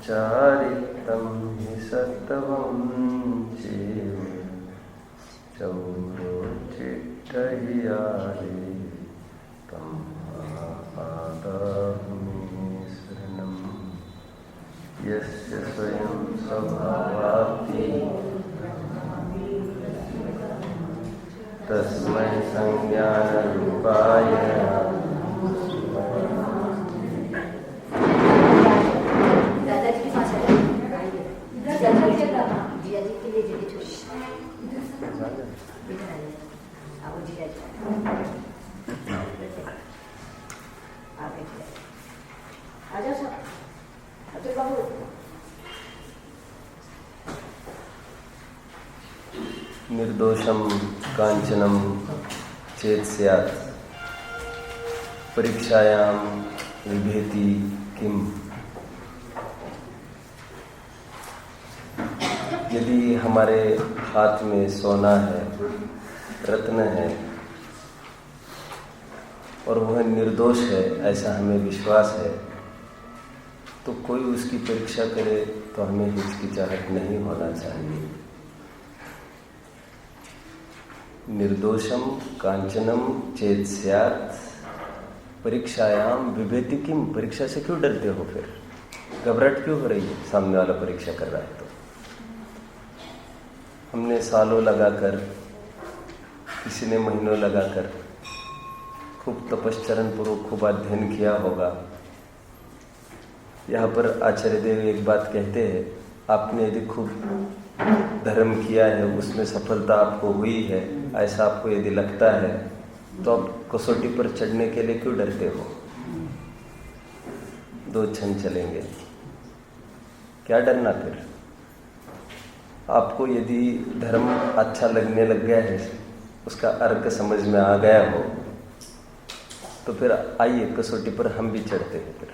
चारित्रं हि सत्त्वं चेव चौरोचिट्टहियारे तं आदाहुमे शरणं यस्य स्वयं स्वभावाप्ति तस्मै संज्ञानरूपाय निर्दोषं कांचनं चेत् स्यात् परीक्षायां विभेति किम्। यदि हमारे हाथ में सोना है, रत्न है और वह निर्दोष है, ऐसा हमें विश्वास है, तो कोई उसकी परीक्षा करे तो हमें हिचकिचाहट नहीं होना चाहिए। निर्दोषम कांचनम चेत् स्यात् परीक्षायाम विभेति किम। परीक्षा से क्यों डरते हो? फिर घबराहट क्यों हो रही है? सामने वाला परीक्षा कर रहा है तो। हमने सालों लगाकर, किसी ने महीनों लगाकर खूब तपश्चरण पूर्वक खूब अध्ययन किया होगा। यहाँ पर आचार्य देव एक बात कहते हैं, आपने यदि खूब धर्म किया है, उसमें सफलता आपको हुई है, ऐसा आपको यदि लगता है, तो आप कसौटी पर चढ़ने के लिए क्यों डरते हो? 2 क्षण चलेंगे, क्या डरना फिर? आपको यदि धर्म अच्छा लगने लग गया है, उसका अर्थ समझ में आ गया हो, तो फिर आइए कसौटी पर हम भी चढ़ते हैं। फिर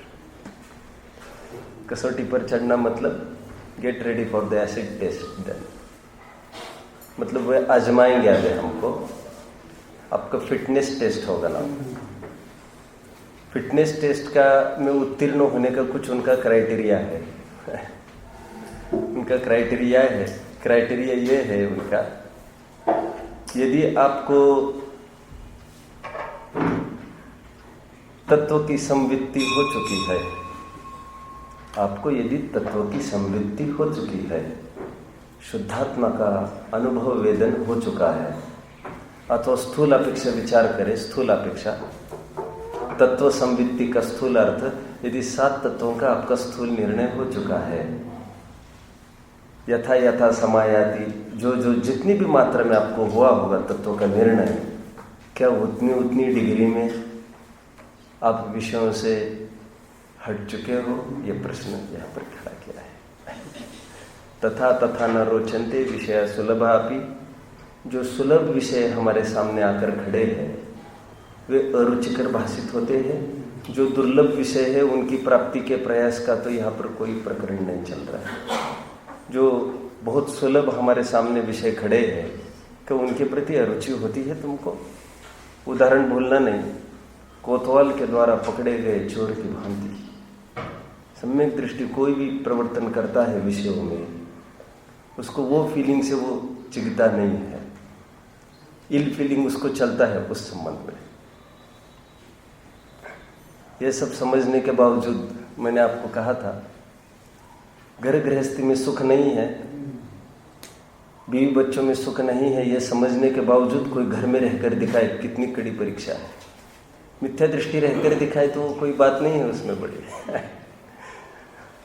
कसौटी पर चढ़ना मतलब get ready for the acid test then, मतलब वह आजमाएंगे आगे हमको। आपका फिटनेस टेस्ट होगा ना। फिटनेस टेस्ट का में उत्तीर्ण होने का कुछ उनका क्राइटेरिया है। उनका क्राइटेरिया ये है उनका, यदि आपको तत्व की संवित्ति हो चुकी है, आपको यदि तत्व की संवृत्ति हो चुकी है, शुद्धात्मा का अनुभव वेदन हो चुका है, अथवा स्थूल अपेक्षा विचार करें, स्थूल अपेक्षा तत्व संवृत्ति का स्थूल अर्थ, यदि 7 तत्वों का आपका स्थूल निर्णय हो चुका है, यथा यथा समायाति, जो जितनी भी मात्रा में आपको हुआ होगा तत्वों का निर्णय, क्या उतनी डिग्री में आप विषयों से हट चुके हो? ये प्रश्न यहाँ पर खड़ा किया है। तथा तथा न रोचन्ते विषय सुलभापि। जो सुलभ विषय हमारे सामने आकर खड़े हैं वे अरुचिकर भाषित होते हैं। जो दुर्लभ विषय है उनकी प्राप्ति के प्रयास का तो यहाँ पर कोई प्रकरण नहीं चल रहा है। जो बहुत सुलभ हमारे सामने विषय खड़े हैं, कि उनके प्रति अरुचि होती है तुमको? उदाहरण भूलना नहीं, कोतवाल के द्वारा पकड़े गए चोर की भांति सम्यक दृष्टि कोई भी प्रवर्तन करता है विषयों में, उसको वो फीलिंग से वो चिगता नहीं है, इल फीलिंग उसको चलता है उस संबंध में। ये सब समझने के बावजूद मैंने आपको कहा था, घर गृहस्थी में सुख नहीं है, बीवी बच्चों में सुख नहीं है, ये समझने के बावजूद कोई घर में रहकर दिखाए, कितनी कड़ी परीक्षा है। मिथ्या दृष्टि रहकर दिखाए तो कोई बात नहीं है उसमें बड़ी।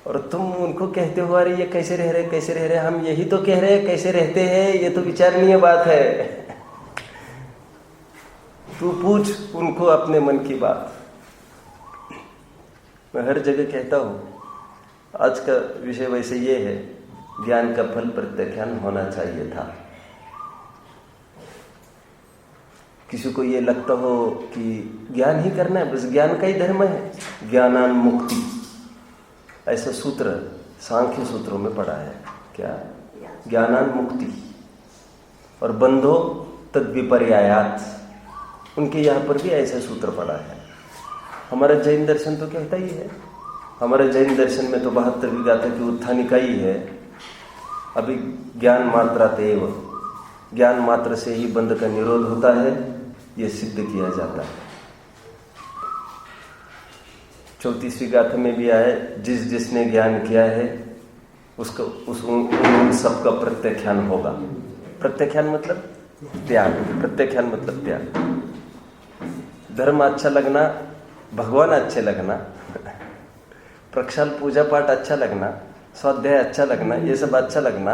और तुम उनको कहते हो अरे ये कैसे रह रहे, हम यही तो कह रहे हैं कैसे रहते हैं, ये तो विचारणीय बात है। तू पूछ उनको अपने मन की बात। मैं हर जगह कहता हूँ, आज का विषय वैसे ये है, ज्ञान का फल प्रत्याख्यान होना चाहिए था। किसी को ये लगता हो कि ज्ञान ही करना है, बस ज्ञान का ही धर्म है, ज्ञानान मुक्ति, ऐसा सूत्र सांख्य सूत्रों में पढ़ा है। क्या? ज्ञानान मुक्ति। और बंधो तद विपर्यायात, उनके यहाँ पर भी ऐसा सूत्र पढ़ा है। हमारा जैन दर्शन तो कहता ही है हमारे जैन दर्शन में तो 72वीं गाथा की उत्थानिका ही है। अभी ज्ञान मात्रातेव, ज्ञान मात्र से ही बंध का निरोध होता है, ये सिद्ध किया जाता है। 34वीं गाथा में भी आया, जिस जिसने ज्ञान किया है उसका उन सबका प्रत्याख्यान होगा। प्रत्याख्यान मतलब त्याग, प्रत्याख्यान मतलब त्याग। धर्म अच्छा लगना, भगवान अच्छे लगना, प्रक्षाल पूजा पाठ अच्छा लगना, स्वाध्याय अच्छा लगना, ये सब अच्छा लगना,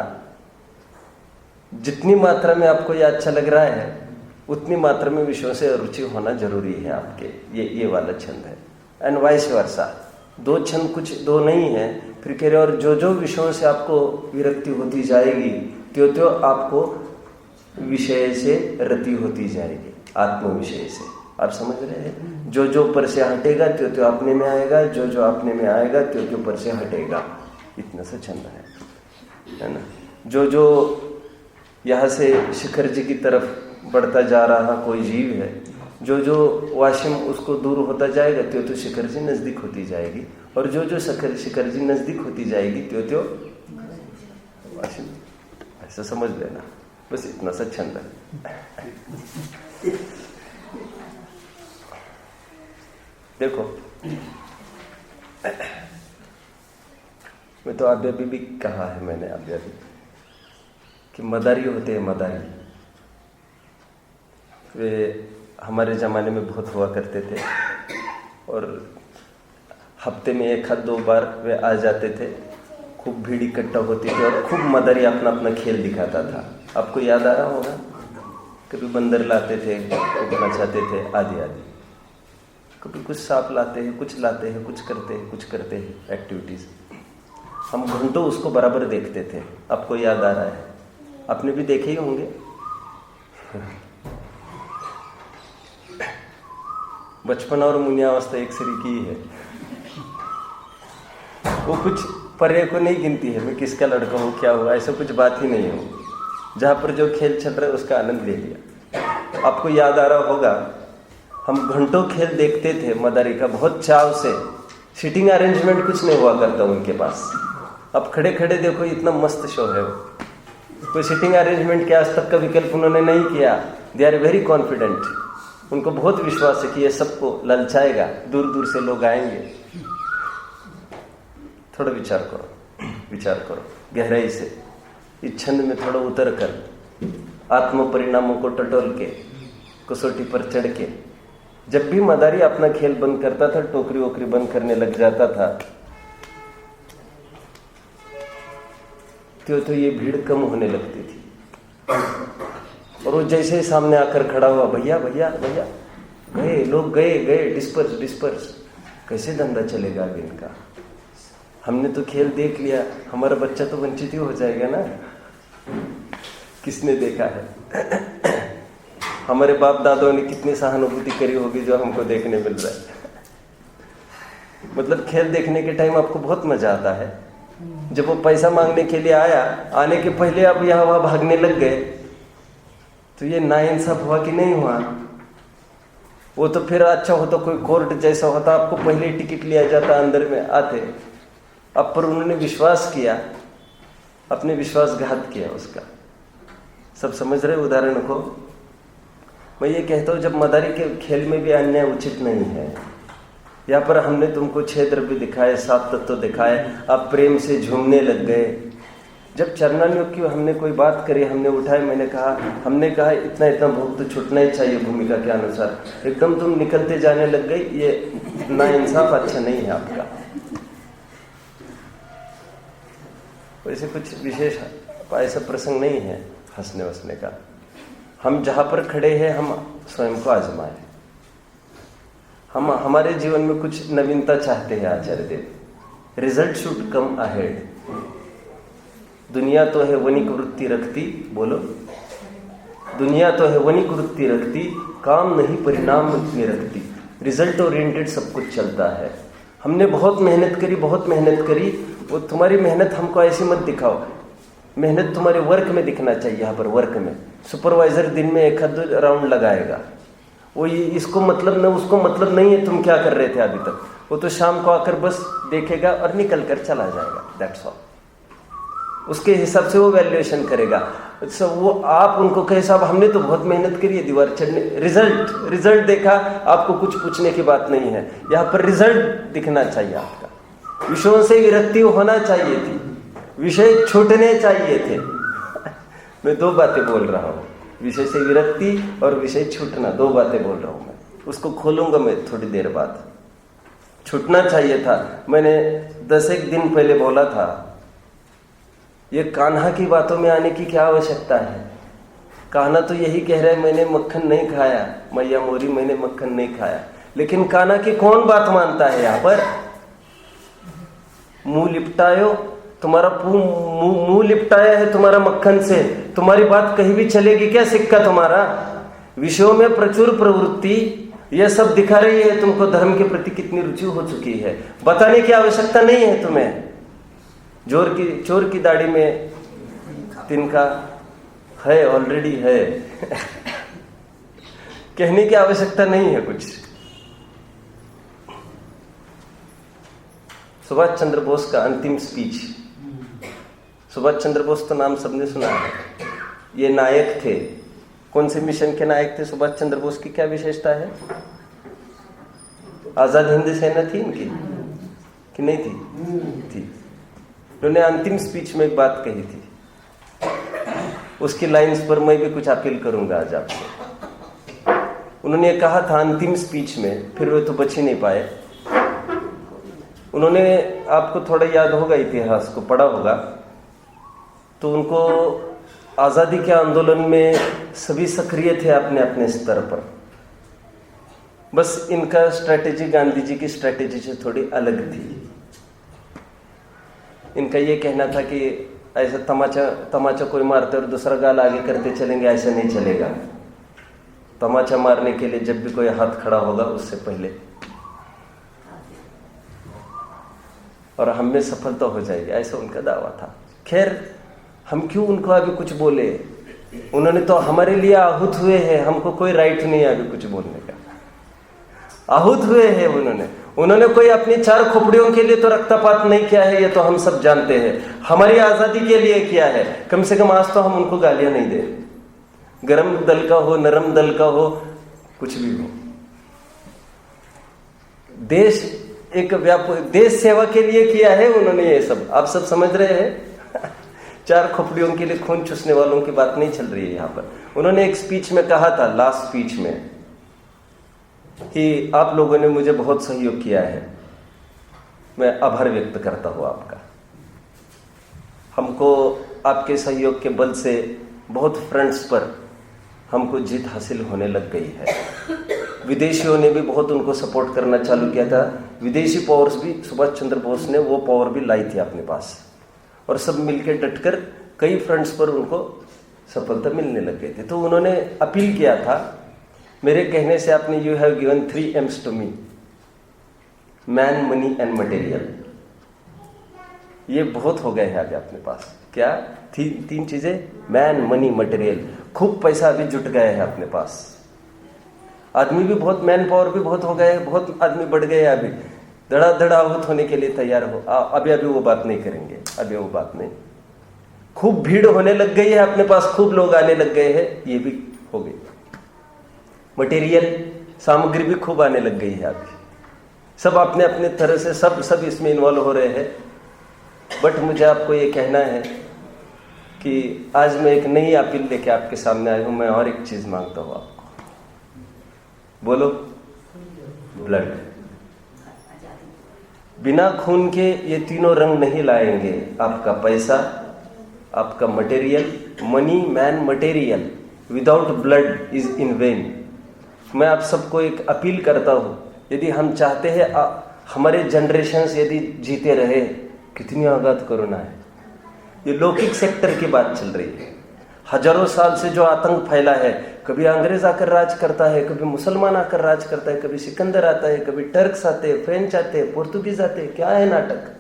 जितनी मात्रा में आपको ये अच्छा लग रहा है उतनी मात्रा में विषयों से रुचि होना जरूरी है आपके। ये वाला छंद है। एंड वाइस वर्सा, दो छंद कुछ दो नहीं है। फिर कह रहे और जो जो विषयों से आपको विरक्ति होती जाएगी त्यों त्यों आपको विषय से रति होती जाएगी, आत्म विषय से। आप समझ रहे हैं? जो जो पर से हटेगा त्यों त्यों अपने में आएगा, जो जो अपने में आएगा त्यों त्यों पर से हटेगा। इतना सा छंद है ना। जो जो यहाँ से शिखर जी की तरफ बढ़ता जा रहा कोई जीव है, जो जो वाशिम उसको दूर होता जाएगा त्यों त्यों शिखर जी नजदीक होती जाएगी, और जो जो शिखर जी नजदीक होती जाएगी त्यों त्यों वाशिम। ऐसा समझ लेना, बस इतना सा छंद है। देखो, मैं तो अभी भी कहा है मैंने अभी कि मदारी होते हैं, मदारी वे हमारे ज़माने में बहुत हुआ करते थे, और हफ्ते में 1-2 बार वे आ जाते थे। खूब भीड़ इकट्ठा होती थी और खूब मदारी अपना अपना खेल दिखाता था। आपको याद आ रहा होगा, कभी बंदर लाते थे, कभी नचाते थे, आदि आदि। कभी कुछ सांप लाते हैं, कुछ लाते हैं, कुछ करते हैं एक्टिविटीज़। हम घंटों उसको बराबर देखते थे। आपको याद आ रहा है? आपने भी देखे ही होंगे। बचपन और मुनियावस्था एक सरी की है। वो कुछ पर्याय को नहीं गिनती है, मैं किसका लड़का हूँ, क्या हुआ, ऐसा कुछ बात ही नहीं हो। जहाँ पर जो खेल चल रहा है उसका आनंद ले लिया। आपको याद आ रहा होगा, हम घंटों खेल देखते थे मदारी का, बहुत चाव से। सीटिंग अरेंजमेंट कुछ नहीं हुआ करता उनके पास। अब खड़े खड़े देखो, इतना मस्त शो है वो। कोई सीटिंग अरेंजमेंट के आज तक का विकल्प उन्होंने नहीं किया। They are very confident. उनको बहुत विश्वास है कि ये सबको ललचाएगा, दूर दूर से लोग आएंगे। थोड़ा विचार करो गहराई से, इस छंद में थोड़ा उतर कर, आत्म परिणामों को टटोल के, कसौटी पर चढ़ के। जब भी मदारी अपना खेल बंद करता था, टोकरी वोकरी बंद करने लग जाता था, तो ये भीड़ कम होने लगती थी। और वो जैसे ही सामने आकर खड़ा हुआ, भैया भैया भैया, गए लोग, गए डिस्पर्स। कैसे धंधा चलेगा अब इनका? हमने तो खेल देख लिया, हमारा बच्चा तो वंचित ही हो जाएगा ना। किसने देखा है? हमारे बाप दादाओं ने कितनी सहानुभूति करी होगी जो हमको देखने मिल रहा है। मतलब खेल देखने के टाइम आपको बहुत मजा आता है। जब वो पैसा मांगने के लिए आया, आने के पहले आप यहाँ वहां भागने लग गए, तो ये नाइंसाफ हुआ कि नहीं हुआ? वो तो फिर अच्छा होता, कोई कोर्ट जैसा होता, आपको पहले टिकट लिया जाता, अंदर में आते। अब पर उन्होंने विश्वास किया, अपने विश्वासघात किया उसका। सब समझ रहे उदाहरण को? मैं ये कहता हूँ, जब मदारी के खेल में भी अन्याय उचित नहीं है। यहाँ पर हमने तुमको 6 द्रव्य दिखाए, 7 तत्व दिखाए, आप प्रेम से झूमने लग गए। जब चरणानुयोग की हमने कोई बात करी, हमने उठाए, हमने कहा इतना भोग तो छूटना ही चाहिए भूमिका के अनुसार, एकदम तुम निकलते जाने लग गई। ये नाइंसाफ अच्छा नहीं है आपका। वैसे कुछ विशेष ऐसा प्रसंग नहीं है हंसने वसने का। हम जहाँ पर खड़े हैं, हम स्वयं को आजमाएं। हम हमारे जीवन में कुछ नवीनता चाहते हैं Acharya Dev. Result should come ahead. दुनिया तो है वनिक वृत्ति रखती, बोलो, दुनिया तो है वनिक वृत्ति रखती, काम नहीं परिणाम में रखती। रिजल्ट ओरिएंटेड सब कुछ चलता है। हमने बहुत मेहनत करी, वो तुम्हारी मेहनत हमको ऐसी मत दिखाओ। मेहनत तुम्हारे वर्क में दिखना चाहिए। यहाँ पर वर्क में सुपरवाइजर दिन में 1-2 राउंड लगाएगा, वो इसको मतलब न उसको मतलब नहीं है तुम क्या कर रहे थे अभी तक। वो तो शाम को आकर बस देखेगा और निकल कर चला जाएगा, दैट्स ऑल। उसके हिसाब से वो वैल्यूएशन करेगा। सब वो आप उनको कहे साहब हमने तो बहुत मेहनत करी है दीवार चढ़ने, रिजल्ट देखा, आपको कुछ पूछने की बात नहीं है। यहाँ पर रिजल्ट दिखना चाहिए आपका। विषयों से विरक्ति होना चाहिए थी, विषय छूटने चाहिए थे। मैं दो बातें बोल रहा हूँ, विषय से विरक्ति और विषय छूटना, दो बातें बोल रहा हूँ मैं। उसको खोलूंगा मैं थोड़ी देर बाद। छूटना चाहिए था। मैंने 10-1 दिन पहले बोला था, ये कान्हा की बातों में आने की क्या आवश्यकता है। कान्हा तो यही कह रहा है मैंने मक्खन नहीं खाया, मैया मोरी मैंने मक्खन नहीं खाया। लेकिन कान्हा की कौन बात मानता है यहाँ पर। मुंह लिपटायो, तुम्हारा मुंह लिपटाया है तुम्हारा मक्खन से, तुम्हारी बात कहीं भी चलेगी क्या सिक्का तुम्हारा। विषयों में प्रचुर प्रवृत्ति, यह सब दिखा रही है तुमको धर्म के प्रति कितनी रुचि हो चुकी है। बताने की आवश्यकता नहीं है तुम्हें। चोर की दाढ़ी में तिनका है, ऑलरेडी है। कहने की आवश्यकता नहीं है कुछ। सुभाष चंद्र बोस का अंतिम स्पीच। सुभाष चंद्र बोस तो नाम सबने सुना है। ये नायक थे। कौन से मिशन के नायक थे सुभाष चंद्र बोस की क्या विशेषता है। आजाद हिंद सेना थी इनकी कि नहीं थी? उन्होंने अंतिम स्पीच में एक बात कही थी, उसकी लाइंस पर मैं भी कुछ अपील करूंगा आज आपसे। उन्होंने कहा था अंतिम स्पीच में, फिर वे तो बच ही नहीं पाए। उन्होंने, आपको थोड़ा याद होगा इतिहास को पढ़ा होगा, तो उनको आजादी के आंदोलन में सभी सक्रिय थे अपने अपने स्तर पर। बस इनका स्ट्रैटेजी गांधी जी की स्ट्रैटेजी से थोड़ी अलग थी। इनका ये कहना था कि ऐसा तमाचा कोई मारते और दूसरा गाल आगे करते चलेंगे, ऐसा नहीं चलेगा। तमाचा मारने के लिए जब भी कोई हाथ खड़ा होगा उससे पहले और हम में सफलता हो जाएगी, ऐसा उनका दावा था। खैर हम क्यों उनको अभी कुछ बोले, उन्होंने तो हमारे लिए आहूत हुए हैं, हमको कोई राइट नहीं है अभी कुछ बोलने का। आहूत हुए हैं उन्होंने कोई अपनी 4 खोपड़ियों के लिए तो रक्तपात नहीं किया है, ये तो हम सब जानते हैं। हमारी आजादी के लिए किया है। कम से कम आज तो हम उनको गालियां नहीं दे, गरम दल का हो नरम दल का हो कुछ भी हो। देश सेवा के लिए किया है उन्होंने ये सब, आप सब समझ रहे हैं। 4 खोपड़ियों के लिए खून चूसने वालों की बात नहीं चल रही है यहाँ पर। उन्होंने एक स्पीच में कहा था, लास्ट स्पीच में, कि आप लोगों ने मुझे बहुत सहयोग किया है, मैं आभार व्यक्त करता हूं आपका। हमको आपके सहयोग के बल से बहुत फ्रंट्स पर हमको जीत हासिल होने लग गई है। विदेशियों ने भी बहुत उनको सपोर्ट करना चालू किया था। विदेशी पावर्स भी, सुभाष चंद्र बोस ने वो पावर भी लाई थी अपने पास, और सब मिलकर डटकर कई फ्रंट्स पर उनको सफलता मिलने लग गई थी। तो उन्होंने अपील किया था, मेरे कहने से आपने, you have given 3 M's to me, man, money and material. ये बहुत हो गए हैं अभी अपने पास। क्या 3 चीजें, मैन, मनी, मटेरियल। खूब पैसा अभी जुट गए हैं अपने पास। आदमी भी बहुत, मैन पावर भी बहुत हो गए, बहुत आदमी बढ़ गए। अभी धड़ा आहूत होने के लिए तैयार हो। अभी वो बात नहीं करेंगे, अभी वो बात नहीं। खूब भीड़ होने लग गई है अपने पास, खूब लोग आने लग गए हैं, ये भी हो गई। मटेरियल सामग्री भी खूब आने लग गई है अभी। सब अपने अपने तरह से सब इसमें इन्वॉल्व हो रहे हैं। बट मुझे आपको ये कहना है कि आज मैं एक नई अपील लेके आपके सामने आया हूं। मैं और एक चीज मांगता हूं आपको, बोलो, ब्लड। बिना खून के ये तीनों रंग नहीं लाएंगे। आपका पैसा, आपका material, money, man, material, without blood is in when. मैं आप सबको एक अपील करता हूं, यदि हम चाहते हैं हमारे जनरेशन्स यदि जीते रहे, कितनी आघात कोरोना है। ये लौकिक सेक्टर की बात चल रही है। हजारों साल से जो आतंक फैला है, कभी अंग्रेज आकर राज करता है, कभी मुसलमान आकर राज करता है, कभी सिकंदर आता है, कभी टर्क्स आते हैं, फ्रेंच आते हैं, पोर्तुगीज आते हैं। क्या है नाटक।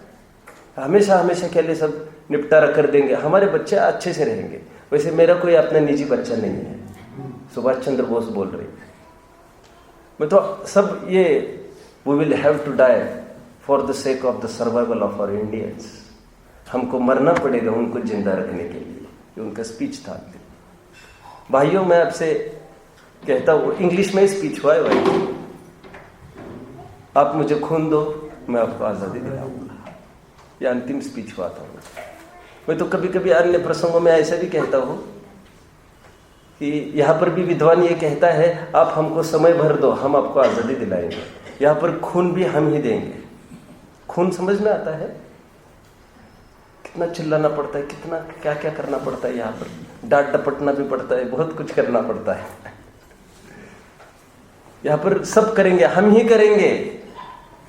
हमेशा के लिए सब निपटारा कर देंगे, हमारे बच्चे अच्छे से रहेंगे। वैसे मेरा कोई अपना निजी बच्चा नहीं है। सुभाष चंद्र बोस बोल रही। मैं तो सब ये we will have to die for the sake of the survival of our Indians. हमको मरना पड़ेगा उनको जिंदा रखने के लिए। ये उनका स्पीच था। भाइयों, मैं आपसे कहता हूं, इंग्लिश में स्पीच हुआ है भाई, आप मुझे खून दो, मैं आपको आजादी दिलाऊंगा। यह अंतिम स्पीच हुआ था। मैं तो कभी कभी अन्य प्रसंगों में ऐसा भी कहता हूं कि यहां पर भी विद्वान ये कहता है, आप हमको समय भर दो, हम आपको आजादी दिलाएंगे। यहां पर खून भी हम ही देंगे। खून समझ में आता है? कितना चिल्लाना पड़ता है, कितना क्या क्या करना पड़ता है। यहाँ पर डांट डपटना भी पड़ता है, बहुत कुछ करना पड़ता है। यहाँ पर सब करेंगे, हम ही करेंगे।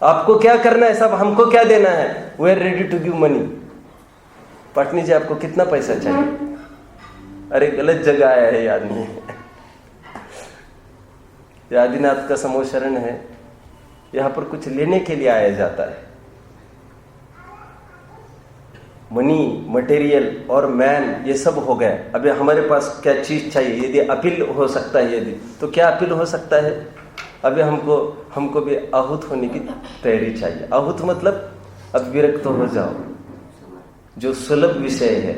आपको क्या करना है, सब हमको क्या देना है। We are ready to give money. Patni ji, आपको कितना पैसा चाहिए? अरे गलत जगह आया है ये आदमी। ये आदिनाथ का समोशरण है, यहाँ पर कुछ लेने के लिए आया जाता है। मनी, मटेरियल और मैन, ये सब हो गए। अभी हमारे पास क्या चीज चाहिए? यदि अपील हो सकता है, यदि तो क्या अपील हो सकता है? अभी हमको भी आहूत होने की तैयारी चाहिए। आहूत मतलब अब विरक्त हो जाओ। जो सुलभ विषय है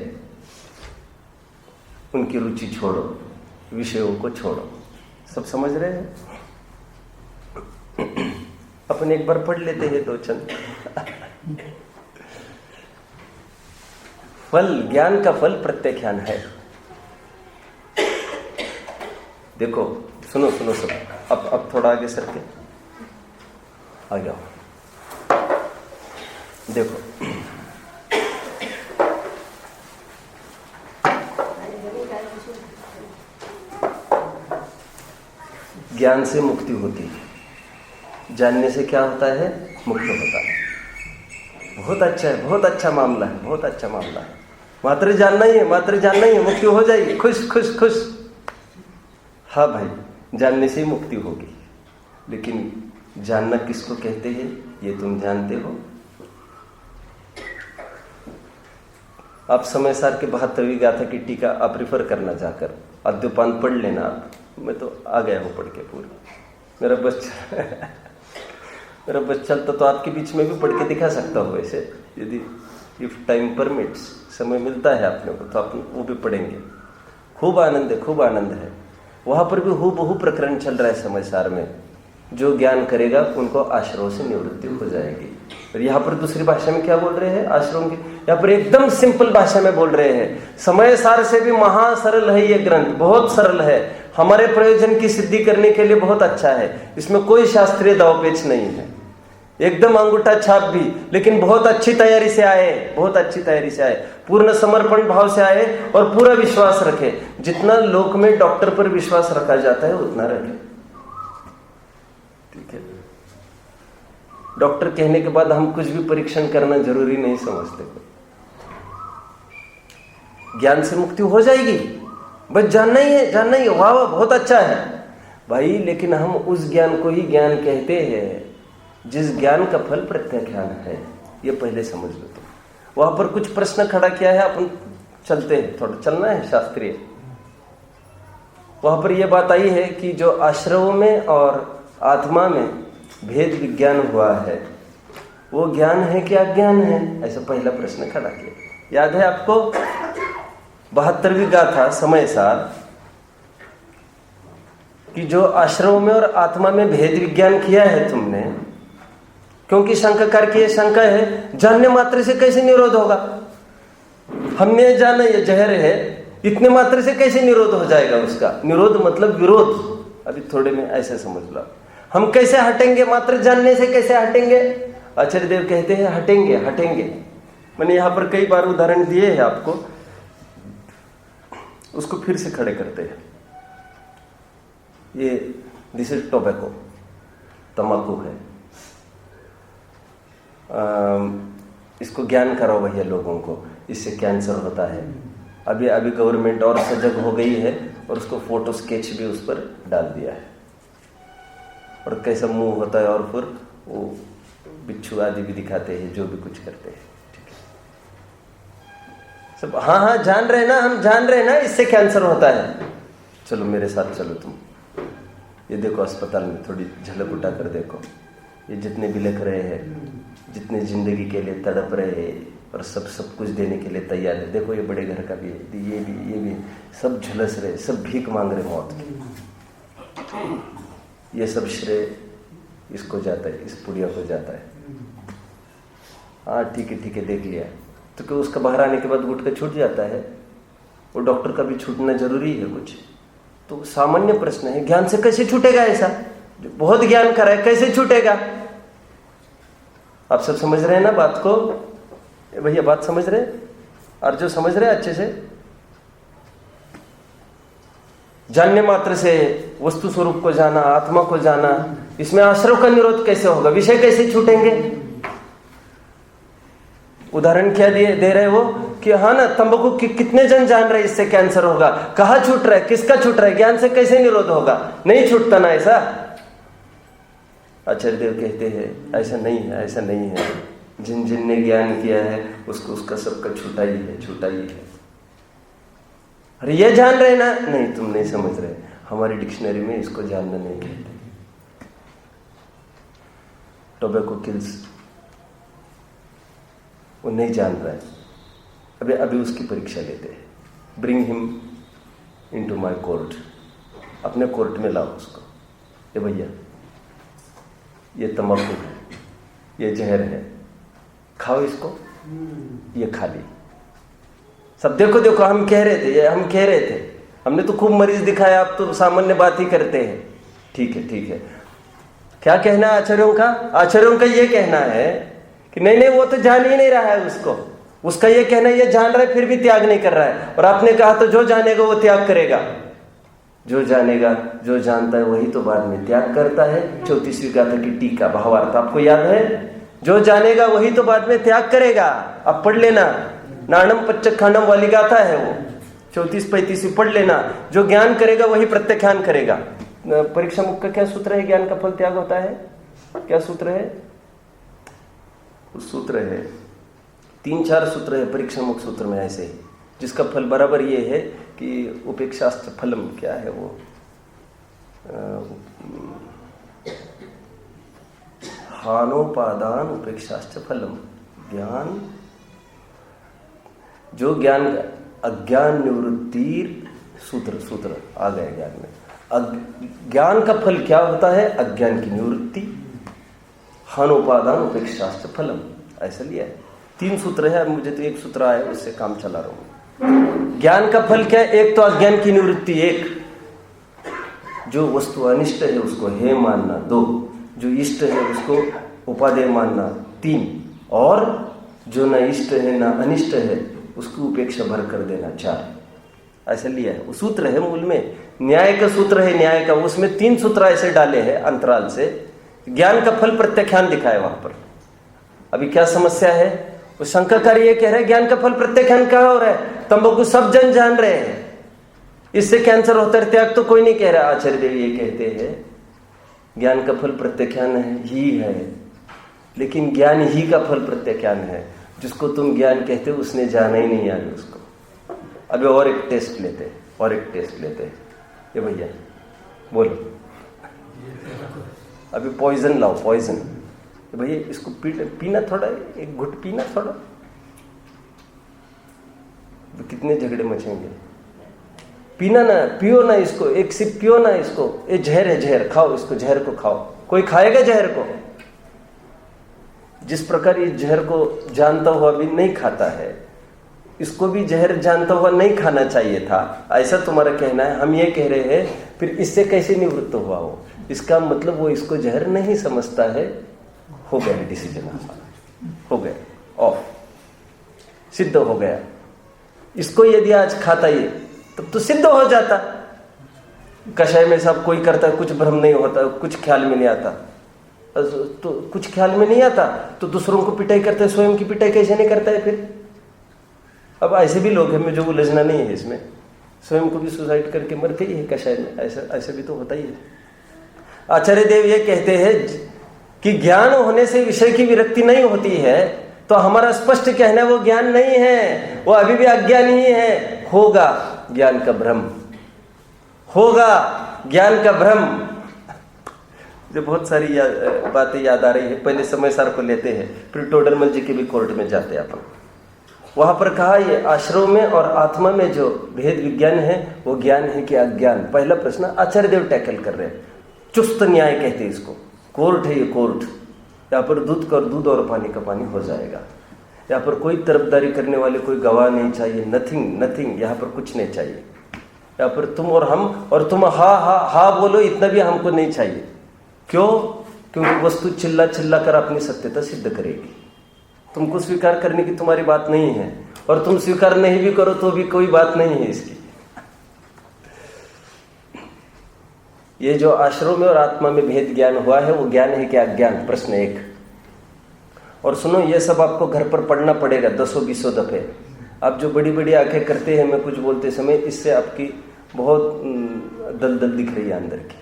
उनकी रुचि छोड़ो, विषयों को छोड़ो। सब समझ रहे हैं? अपन एक बार पढ़ लेते हैं दो चंद। फल, ज्ञान का फल प्रत्याख्यान है। देखो, सुनो सुनो सब। अब थोड़ा आगे सर के आ जाओ। देखो, ज्ञान से मुक्ति होती है, जानने से क्या होता है? मुक्त होता है। बहुत अच्छा है, बहुत अच्छा मामला है, बहुत अच्छा मामला है। मात्र जानना ही है, मात्र जानना ही है, मुक्ति हो जाएगी। खुश खुश खुश। हाँ भाई, जानने से ही मुक्ति होगी। लेकिन जानना किसको कहते हैं, ये तुम जानते हो? आप समय सार के 72वीं गाथा की टीका आप रिफर करना जाकर, अद्योपान पढ़ लेना आप। मैं तो आ गया हूँ पढ़ के पूरा। मेरा बस चलता तो आपके बीच में भी पढ़ के दिखा सकता हूँ वैसे, यदि इफ टाइम परमिट्स, समय मिलता है आपने को तो आप वो भी पढ़ेंगे। खूब आनंद है, खूब आनंद है। वहां पर भी हूबहू प्रकरण चल रहा है समय सार में। जो ज्ञान करेगा उनको आश्रयों से निवृत्ति हो जाएगी। और यहाँ पर दूसरी भाषा में क्या बोल रहे हैं आश्रयों की? यहाँ पर एकदम सिंपल भाषा में बोल रहे हैं। समय सार से भी महा सरल है ये ग्रंथ, बहुत सरल है। हमारे प्रयोजन की सिद्धि करने के लिए बहुत अच्छा है। इसमें कोई शास्त्रीय दावपेच नहीं है, एकदम अंगूठा छाप भी। लेकिन बहुत अच्छी तैयारी से आए, बहुत अच्छी तैयारी से आए, पूर्ण समर्पण भाव से आए और पूरा विश्वास रखे। जितना लोक में डॉक्टर पर विश्वास रखा जाता है उतना रखे। ठीक है? डॉक्टर कहने के बाद हम कुछ भी परीक्षण करना जरूरी नहीं समझते। ज्ञान से मुक्ति हो जाएगी, बस जानना ही है, जानना ही है। वाह वाह, बहुत अच्छा है भाई। लेकिन हम उस ज्ञान को ही ज्ञान कहते हैं जिस ज्ञान का फल प्रत्याख्यान है। ये पहले समझ लो। तो वहां पर कुछ प्रश्न खड़ा किया है, अपन चलते हैं, थोड़ा चलना है शास्त्रीय। वहां पर यह बात आई है कि जो आश्रयों में और आत्मा में भेद विज्ञान हुआ है, वो ज्ञान है कि अज्ञान है? ऐसा पहला प्रश्न खड़ा किया। याद है आपको 72वीं गाथा समय सार कि जो आश्रयों में और आत्मा में भेद विज्ञान किया है तुमने, क्योंकि शंकाकार की यह शंका है, जानने मात्र से कैसे निरोध होगा? हमने जाना ये जहर है, इतने मात्र से कैसे निरोध हो जाएगा उसका? निरोध मतलब विरोध। अभी थोड़े में ऐसे समझ लो। हम कैसे हटेंगे? मात्र जानने से कैसे हटेंगे? आचार्य देव कहते हैं हटेंगे, हटेंगे। मैंने यहां पर कई बार उदाहरण दिए हैं आपको, उसको फिर से खड़े करते हैं। ये दिस इज टोबैको, तंबाकू है। इसको ज्ञान कराओ भैया लोगों को, इससे कैंसर होता है। अभी गवर्नमेंट और सजग हो गई है और उसको फोटो स्केच भी उस पर डाल दिया है, और कैसा मुंह होता है, और फिर वो बिच्छू आदि भी दिखाते हैं, जो भी कुछ करते हैं। ठीक है सब? हाँ हाँ, जान रहे ना, हम जान रहे ना इससे कैंसर होता है। चलो मेरे साथ चलो तुम, ये देखो अस्पताल में थोड़ी झलक उठा कर देखो। ये जितने बिलख रहे हैं, जितने जिंदगी के लिए तड़प रहे हैं और सब कुछ देने के लिए तैयार है, देखो ये बड़े घर का भी है, ये भी सब झुलस रहे, सब भीख मांग रहे मौत की। ये सब श्रेय इसको जाता है, इस पुड़िया को जाता है। हाँ ठीक है देख लिया, तो क्यों उसका बाहर आने के बाद गुटका छूट जाता है? वो डॉक्टर का भी छूटना जरूरी है कुछ? तो सामान्य प्रश्न है, ज्ञान से कैसे छूटेगा ऐसा? जो बहुत ज्ञान कर रहा है कैसे छूटेगा? आप सब समझ रहे हैं ना बात को? भैया बात समझ रहे? और जो समझ रहे अच्छे से, जानने मात्र से वस्तु स्वरूप को जाना, आत्मा को जाना, इसमें आश्रव का निरोध कैसे होगा? विषय कैसे छूटेंगे? उदाहरण क्या दे रहे वो कि हाँ ना, तंबाकू कितने जन जान रहे इससे कैंसर होगा, कहाँ छूट रहा है, किसका छूट रहा है, ज्ञान से कैसे निरोध होगा? नहीं छूटता ना ऐसा। आचार्य देव कहते हैं ऐसा नहीं है, ऐसा नहीं है। जिन ने ज्ञान किया है उसको उसका सबका छूटा ही है। अरे ये जान रहे ना? नहीं, तुम नहीं समझ रहे, हमारी डिक्शनरी में इसको जानना नहीं कहते। टोबैको किल्स, वो नहीं जान रहा है। अभी उसकी परीक्षा लेते हैं। Bring him into my court, अपने कोर्ट में लाओ उसको। ये भैया ये तंबाकू है, ये जहर है, खाओ इसको। ये खा ली। सब देखो हम कह रहे थे, हमने तो खूब मरीज दिखाया, आप तो सामान्य बात ही करते हैं। ठीक है। क्या कहना है आचार्यों का? आचार्यों का ये कहना है कि नहीं वो तो जान ही नहीं रहा है उसका ये कहना है, ये जान रहा है फिर भी त्याग नहीं कर रहा है। और आपने कहा तो जो जानेगा वो त्याग करेगा। जो जानेगा, जो जानता है वही तो बाद में त्याग करता है। 34वीं गाथा की टीका भावार्थ आपको याद है? जो जानेगा वही तो बाद में त्याग करेगा। आप पढ़ लेना, नाणम पच्चखांडम वाली गाथा है वो, 34-35 पढ़ लेना। जो ज्ञान करेगा वही प्रत्याख्यान करेगा। परीक्षा मुख का क्या सूत्र है? ज्ञान का फल त्याग होता है। क्या सूत्र है? सूत्र है 3-4 सूत्र है परीक्षा मुख सूत्र में ऐसे ही, जिसका फल बराबर ये है कि उपेक्षास्त्र फलम, क्या है वो, हानोपादान उपेक्षास्त्र फलम। ज्ञान, जो ज्ञान अज्ञान निवृत्ति सूत्र आ गए ज्ञान में। ज्ञान का फल क्या होता है? अज्ञान की निवृत्ति। हानोपादान उपेक्षास्त्र फलम, ऐसा लिया है। 3 सूत्र है, मुझे तो एक सूत्र आया उससे काम चला रहा हूं। ज्ञान का फल क्या है? एक तो अज्ञान की निवृत्ति, एक जो वस्तु अनिष्ट है उसको हे मानना, 2 जो इष्ट है उसको उपादेय मानना, 3 और जो न इष्ट है न अनिष्ट है उसकी उपेक्षा भर कर देना, 4। ऐसा लिया है। वो सूत्र है मूल में, न्याय का सूत्र है, न्याय का, उसमें 3 सूत्र ऐसे डाले हैं अंतराल से। ज्ञान का फल प्रत्याख्यान दिखाया वहां पर। अभी क्या समस्या है? वो शंकाकारी ये कह रहे हैं ज्ञान का फल प्रत्याख्यान कहाँ हो रहा है? तंबाकू सब जन जान रहे हैं, इससे कैंसर होता है, त्याग तो कोई नहीं कह रहा। आचार्य देव ये कहते हैं ज्ञान का फल प्रत्याख्यान ही है, लेकिन ज्ञान ही का फल प्रत्याख्यान है। जिसको तुम ज्ञान कहते हो उसने जाना ही नहीं आगे उसको। अभी और एक टेस्ट लेते हैं। ये भैया बोलो, अभी पॉइजन लाओ, पॉइजन। भैया इसको पीना थोड़ा, एक घुट पीना थोड़ा। कितने झगड़े मचेंगे। पीना ना, पियो ना इसको, एक सिप पियो ना इसको। ये जहर है, जहर खाओ इसको, जहर को खाओ। कोई खाएगा जहर को? जिस प्रकार ये जहर को जानता हुआ भी नहीं खाता है, इसको भी जहर जानता हुआ नहीं खाना चाहिए था, ऐसा तुम्हारा कहना है। हम ये कह रहे हैं फिर इससे कैसे निवृत्त हुआ हो? इसका मतलब वो इसको जहर नहीं समझता है। हो गया डिसीजन, हो गया ऑफ, सिद्ध हो गया। इसको यदि आज खाता ये तब तो सिद्ध हो जाता। कषाय में सब कोई करता है, कुछ भ्रम नहीं होता, कुछ ख्याल में नहीं आता। तो कुछ ख्याल में नहीं आता तो दूसरों को पिटाई करता है, स्वयं की पिटाई कैसे नहीं करता है फिर? अब ऐसे भी लोग हैं में जो उलझना नहीं है इसमें, स्वयं को भी सुसाइड करके मरते ही है कषाय में, ऐसा भी तो होता ही है। आचार्य देव ये कहते हैं कि ज्ञान होने से विषय की विरक्ति नहीं होती है, तो हमारा स्पष्ट कहना है वो ज्ञान नहीं है, वो अभी भी अज्ञान ही है। होगा ज्ञान का भ्रम, होगा ज्ञान का भ्रम, मुझे बहुत सारी बातें याद आ रही है। पहले समय सार को लेते हैं, फिर टोडरमल जी के भी कोर्ट में जाते हैं अपन। वहां पर कहा ये आश्रम में और आत्मा में जो भेद विज्ञान है वो ज्ञान है कि अज्ञान। पहला प्रश्न आचार्य देव टैकल कर रहे हैं। चुस्त न्याय कहते हैं इसको, कोर्ट है ये कोर्ट। यहाँ पर दूध का दूध और पानी का पानी हो जाएगा। यहाँ पर कोई तरफदारी करने वाले कोई गवाह नहीं चाहिए, नथिंग नथिंग, यहाँ पर कुछ नहीं चाहिए। यहाँ पर तुम और हम, और तुम हा हा हा बोलो इतना भी हमको नहीं चाहिए। क्यों? क्योंकि वस्तु चिल्ला चिल्ला कर अपनी सत्यता सिद्ध करेगी। तुमको स्वीकार करने की तुम्हारी बात नहीं है, और तुम स्वीकार नहीं भी करो तो भी कोई बात नहीं है इसकी। ये जो आश्रम में और आत्मा में भेद ज्ञान हुआ है वो ज्ञान है क्या अज्ञान? प्रश्न एक। और सुनो, ये सब आपको घर पर पढ़ना पड़ेगा 10-20 दफे। आप जो बड़ी बड़ी आंखें करते हैं मैं कुछ बोलते समय, इससे आपकी बहुत दलदल दिख रही है अंदर की।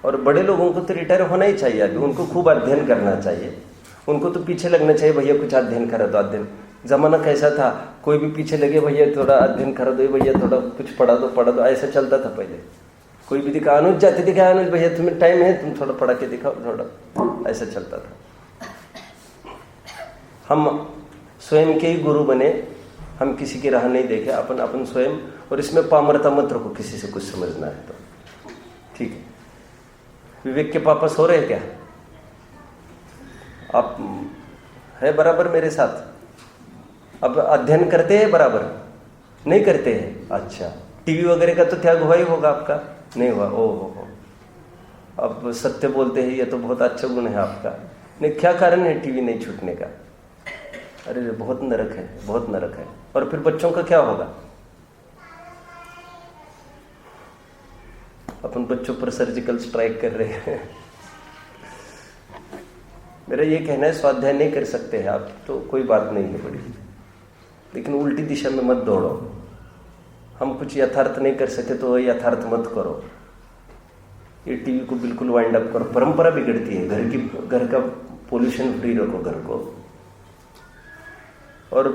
और बड़े लोगों को तो रिटायर होना ही चाहिए अभी, उनको खूब अध्ययन करना चाहिए। उनको तो पीछे लगना चाहिए, भैया कुछ अध्ययन करा दो। अध्ययन जमाना कैसा था, कोई भी पीछे लगे, भैया थोड़ा अध्ययन करा दो, भैया थोड़ा कुछ पढ़ा दो, ऐसा चलता था पहले। कोई भी दिखा, अनुज जाते दिखा, अनुज भैया तुम्हें टाइम है, तुम थोड़ा पढ़ा के दिखाओ, थोड़ा ऐसा चलता था। हम स्वयं के ही गुरु बने, हम किसी की राह नहीं देखे, अपन स्वयं। और इसमें पामरता मत रखो, किसी से कुछ समझना है तो ठीक है। विवेक के पापा सो रहे क्या? आप है बराबर मेरे साथ? अब अध्ययन करते हैं बराबर? नहीं करते हैं? अच्छा, टीवी वगैरह का तो त्याग हुआ ही होगा आपका? नहीं हुआ? ओहो, अब सत्य बोलते हैं, ये तो बहुत अच्छा गुण है आपका। नहीं, क्या कारण है टीवी नहीं छूटने का? अरे बहुत नरक है, बहुत नरक है। और फिर बच्चों का क्या होगा? अपन बच्चों पर सर्जिकल स्ट्राइक कर रहे हैं। मेरा ये कहना है, स्वाध्याय नहीं कर सकते हैं आप तो कोई बात नहीं है बड़ी, लेकिन उल्टी दिशा में मत दौड़ो। हम कुछ यथार्थ नहीं कर सके तो यथार्थ मत करो। ये टीवी को बिल्कुल वाइंड अप करो, परंपरा बिगड़ती है। घर का पोल्यूशन फ्री रखो घर को। और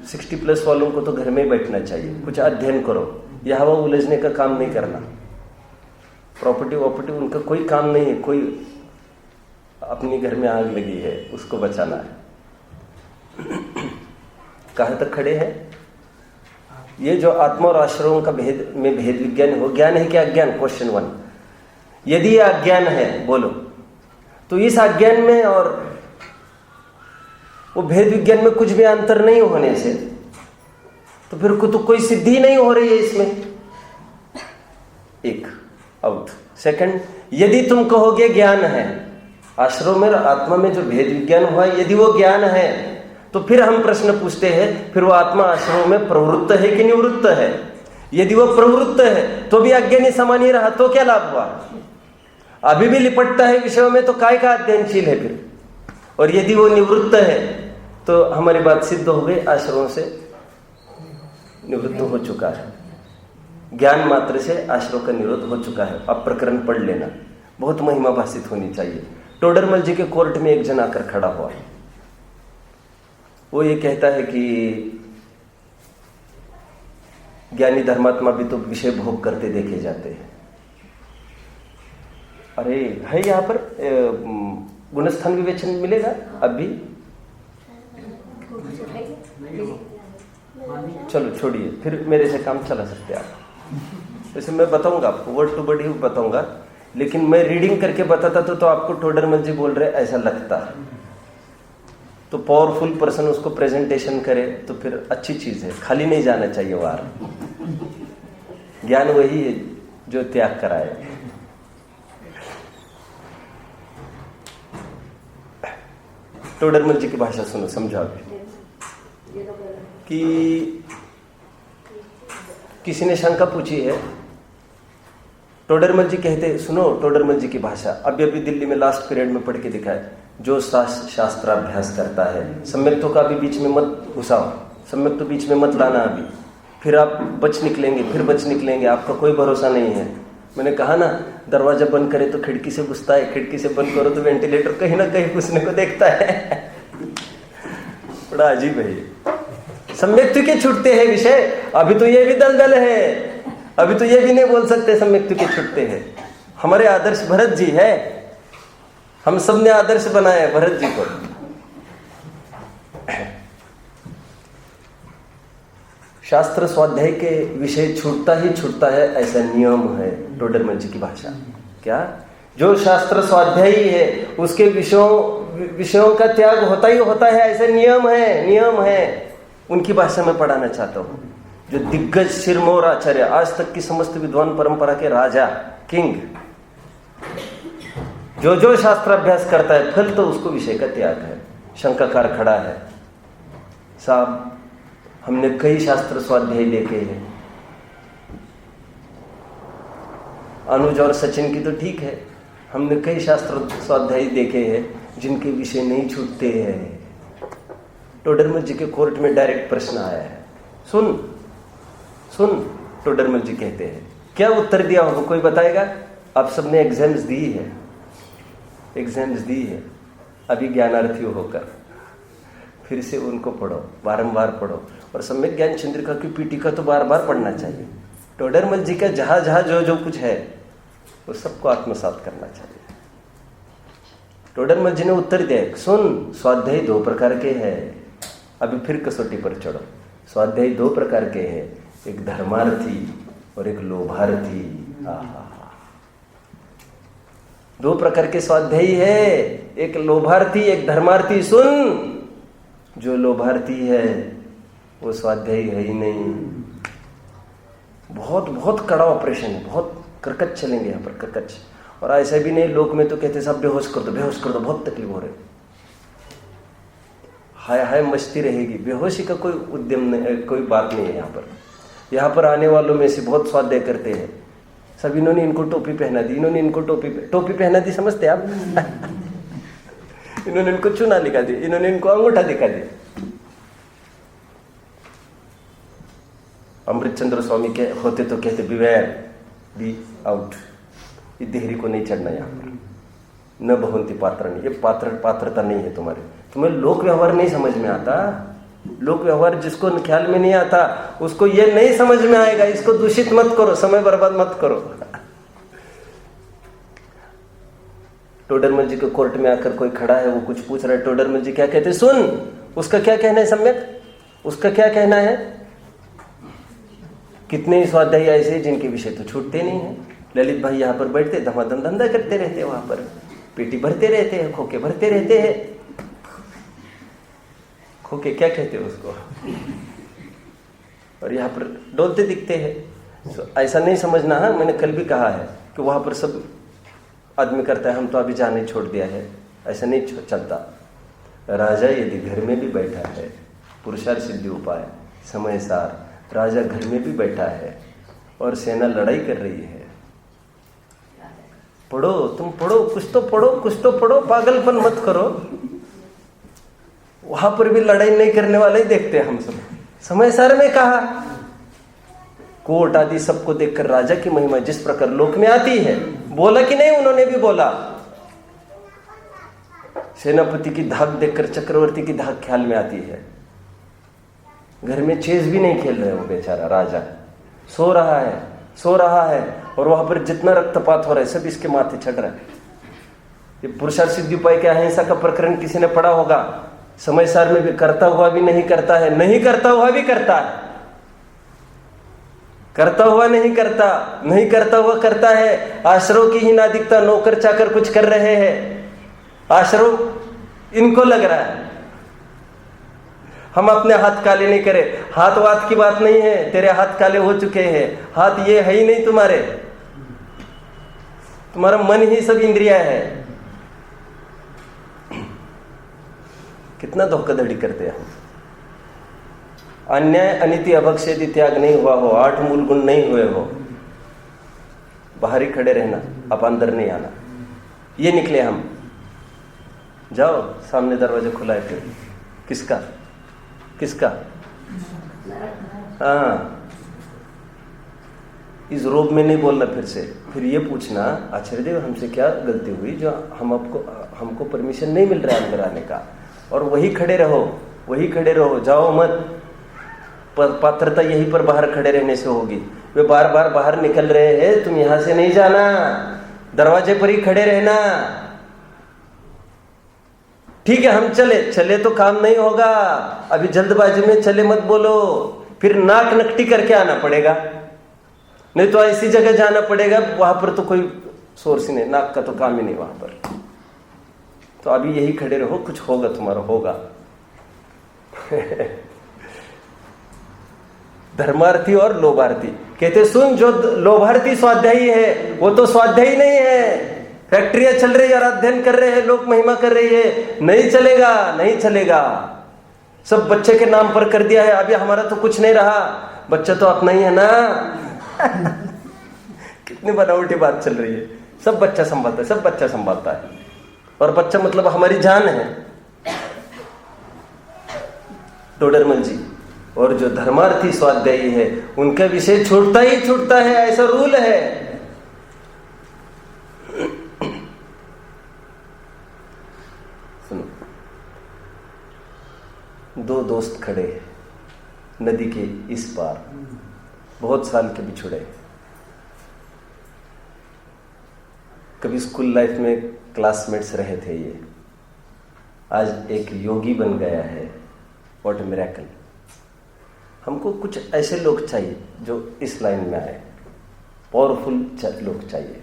60+ वालों को तो घर में ही बैठना चाहिए, कुछ अध्ययन करो। यह हवा उलझने का काम नहीं करना। प्रॉपर्टी वॉपर्टी उनका कोई काम नहीं है। कोई अपनी घर में आग लगी है, उसको बचाना है। कहाँ तक खड़े हैं? ये जो आत्मा और आश्रमों का भेद विज्ञान हो, ज्ञान है क्या अज्ञान? क्वेश्चन 1। यदि ये अज्ञान है बोलो, तो इस अज्ञान में और वो भेद विज्ञान में कुछ भी अंतर नहीं होने से तो फिर तो कोई सिद्धि नहीं हो रही है इसमें। एक आउट। सेकंड, यदि तुम कहोगे ज्ञान है, आश्रम में आत्मा में जो भेद विज्ञान हुआ, यदि वो ज्ञान है तो फिर हम प्रश्न पूछते हैं, फिर वो आत्मा आश्रम में प्रवृत्त है कि निवृत्त है? यदि वो प्रवृत्त है तो भी अज्ञानी समान ही रहा, तो क्या लाभ हुआ? अभी भी लिपटता है विषयों में, तो काय का अध्ययनशील है फिर? और यदि वो निवृत्त है तो हमारी बात सिद्ध हो गई, आश्रमों से निवृत्त हो चुका है। ज्ञान मात्र से आश्रम का निरोध हो चुका है। अब प्रकरण पढ़ लेना, बहुत महिमा भाषित होनी चाहिए। टोडरमल जी के कोर्ट में एक जन आकर खड़ा हुआ, वो ये कहता है कि ज्ञानी धर्मात्मा भी तो विषय भोग करते देखे जाते हैं। अरे है यहाँ पर गुणस्थान विवेचन मिलेगा अभी? चलो छोड़िए, फिर मेरे से काम चला सकते हैं आप। वैसे मैं बताऊंगा आपको, वर्ड टू वर्ड ही बताऊंगा, लेकिन मैं रीडिंग करके बताता तो आपको टोडरमल जी बोल रहे ऐसा लगता है। तो पावरफुल पर्सन उसको प्रेजेंटेशन करे तो फिर अच्छी चीज है, खाली नहीं जाना चाहिए वार। ज्ञान वही है जो त्याग कराए। टोडरमल जी की भाषा सुनो, समझो अभी कि किसी ने शंका पूछी है। टोडरमल जी कहते, सुनो टोडरमल जी की भाषा, अभी दिल्ली में लास्ट पीरियड में पढ़ के दिखा है, जो शास्त्राभ्यास करता है सम्यक्तों का भी बीच में मत घुसाओ, सम्यक्त तो बीच में मत लाना अभी, फिर आप बच निकलेंगे, आपका कोई भरोसा नहीं है। मैंने कहा ना, दरवाजा बंद करे तो खिड़की से घुसता है, खिड़की से बंद करो तो वेंटिलेटर कहीं ना कहीं घुसने को देखता है। बड़ा अजीब है। सम्यक्त के छूटते हैं विषय, अभी तो ये भी दलदल है, अभी तो ये भी नहीं बोल सकते सम्यक्त के छूटते हैं। हमारे आदर्श भरत जी है, हम सब ने आदर्श बनाया है भरत जी को। शास्त्र स्वाध्याय के विषय छूटता ही छूटता है, ऐसा नियम है टोडरमल जी की भाषा। क्या? जो शास्त्र स्वाध्यायी है उसके विषयों का त्याग होता ही होता है, ऐसा नियम है। उनकी भाषा में पढ़ाना चाहता हूं। जो दिग्गज शिरमौर आचार्य, आज तक की समस्त विद्वान परंपरा के राजा, किंग, जो शास्त्राभ्यास करता है फल तो उसको विषय का त्याग है। शंकाकार खड़ा है, साहब हमने कई शास्त्र स्वाध्याय देखे हैं, अनुज और सचिन की तो ठीक है, हमने कई शास्त्र स्वाध्याय देखे हैं जिनके विषय नहीं छूटते हैं। टोडरमल जी के कोर्ट में डायरेक्ट प्रश्न आया है, सुन टोडरमल जी कहते हैं, क्या उत्तर दिया होगा कोई बताएगा? आप सबने एग्जाम्स दी है, अभी ज्ञानार्थी होकर फिर से उनको पढ़ो, बारंबार पढ़ो, और सम्यक ज्ञान चंद्रिका की पीठिका तो बार बार पढ़ना चाहिए। टोडरमल जी का जहां जो कुछ है वो सबको आत्मसात करना चाहिए। टोडरमल जी ने उत्तर दिया, सुन स्वाध्याय 2 प्रकार के हैं। अभी फिर कसौटी पर चढ़ो। स्वाध्याय 2 प्रकार के हैं, एक धर्मार्थी और एक लोभार्थी। 2 प्रकार के स्वाध्यायी है, एक लोभार्थी एक धर्मार्थी। सुन, जो लोभार्थी है वो स्वाध्यायी है ही नहीं। बहुत कड़ा ऑपरेशन है, बहुत करकच चलेंगे यहाँ पर, करकच। और ऐसा भी नहीं, लोक में तो कहते सब बेहोश कर दो, बहुत तकलीफ हो रही, हाय मस्ती रहेगी। बेहोशी का कोई उद्यम नहीं, कोई बात नहीं है यहाँ पर आने वालों में से बहुत स्वाध्याय करते हैं सब। इन्होंने इनको टोपी पहना दी, इन्होंने इनको टोपी पहना दी, समझते आप? इन्होंने इनको चुना दिखा दी, इन्होंने इनको अंगूठा दिखा दिया। अमृतचंद्र स्वामी के होते तो कहते बिवेयर, बी आउट, ये देहरी को नहीं चढ़ना यहाँ पर, न बहुंती पात्र नहीं, ये पात्रता नहीं है तुम्हें लोक व्यवहार नहीं समझ में आता। लोक व्यवहार जिसको ख्याल में नहीं आता उसको ये नहीं समझ में आएगा। इसको दूषित मत करो, समय बर्बाद मत करो। टोडरमल जी के कोर्ट में आकर कोई खड़ा है, वो कुछ पूछ रहा है, टोडरमल जी क्या कहते, सुन उसका क्या कहना है सम्यक, उसका क्या कहना है। कितने ही स्वाध्यायी ऐसे जिनके विषय तो छूटते नहीं है। ललित भाई यहाँ पर बैठते धमाधम धंधा करते रहते, वहां पर पेटी भरते रहते हैं, खोके भरते रहते हैं। खोके क्या कहते हैं उसको, और यहाँ पर डोलते दिखते हैं। ऐसा नहीं समझना है, मैंने कल भी कहा है कि वहां पर सब आदमी करता है, हम तो अभी जाने छोड़ दिया है, ऐसा नहीं चलता। राजा यदि घर में भी बैठा है, पुरुषार्थ सिद्धि उपाय समय सार, राजा घर में भी बैठा है और सेना लड़ाई कर रही है, पढ़ो, तुम पढ़ो, कुछ तो पढ़ो, पागलपन मत करो। वहां पर भी लड़ाई नहीं करने वाले ही देखते हैं हम सब। समय सार में कहा, कोर्ट आदि सबको देखकर राजा की महिमा जिस प्रकार लोक में आती है, बोला कि नहीं, उन्होंने भी बोला। सेनापति की धाक देखकर चक्रवर्ती की धाक ख्याल में आती है। घर में चेस भी नहीं खेल रहे वो बेचारा राजा, सो रहा है और वहां पर जितना रक्तपात हो रहा है सब इसके माथे चढ़ रहा है। ये पुरुषार्थ सिद्धि उपाय के अहिंसा का प्रकरण किसी ने पढ़ा होगा। समय सार में भी करता हुआ भी नहीं करता है, नहीं करता हुआ भी करता है, करता हुआ नहीं करता, नहीं करता हुआ करता है। आश्रव की ही नादिकता, नौकर चाकर कुछ कर रहे हैं, आश्रव इनको लग रहा है। हम अपने हाथ काले नहीं करे, हाथ वात की बात नहीं है, तेरे हाथ काले हो चुके हैं, हाथ ये है ही नहीं तुम्हारे, तुम्हारा मन ही सब इंद्रिया है। कितना धोखाधड़ी करते हैं हम। अन्याय अनिति अभक्षेदी त्याग नहीं हुआ हो, 8 मूल गुण नहीं हुए हो, बाहर ही खड़े रहना, अब अंदर नहीं आना, ये निकले हम। जाओ, सामने दरवाजा खुला है, फिर किसका हाँ, इस रोब में नहीं बोलना फिर ये पूछना, आचार्य देव हमसे क्या गलती हुई जो हमको परमिशन नहीं मिल रहा है अंदर आने का, और वही खड़े रहो, जाओ मत। पात्रता यहीं पर बाहर खड़े रहने से होगी। वे बार बार बाहर निकल रहे हैं, तुम यहां से नहीं जाना, दरवाजे पर ही खड़े रहना। ठीक है हम चले तो काम नहीं होगा, अभी जल्दबाजी में चले मत बोलो, फिर नाक नकटी करके आना पड़ेगा, नहीं तो ऐसी जगह जाना पड़ेगा वहां पर तो कोई सोर्स ही नहीं, नाक का तो काम ही नहीं वहां पर। तो अभी यही खड़े रहो, कुछ होगा तुम्हारा होगा। धर्मार्थी और लोभार्थी कहते सुन, जो लोभार्थी स्वाध्यायी है वो तो स्वाध्यायी नहीं है, फैक्ट्रियां चल रही है और अध्ययन कर रहे हैं, लोक महिमा कर रही है, नहीं चलेगा नहीं चलेगा। सब बच्चे के नाम पर कर दिया है, अभी हमारा तो कुछ नहीं रहा, बच्चा तो अपना ही है ना। कितनी बनावटी बात चल रही है, सब बच्चा संभालता है, सब बच्चा संभालता है, और बच्चा मतलब हमारी जान है। टोडरमल जी और जो धर्मार्थी स्वाध्यायी है उनका विषय छूटता ही छूटता है, ऐसा रूल है। सुनो, दो दोस्त खड़े हैं नदी के इस पार, बहुत साल के बिछुड़े, कभी स्कूल लाइफ में क्लासमेट्स रहे थे ये, आज एक योगी बन गया है। What a miracle. हमको कुछ ऐसे लोग चाहिए जो इस लाइन में आए, पावरफुल लोग चाहिए।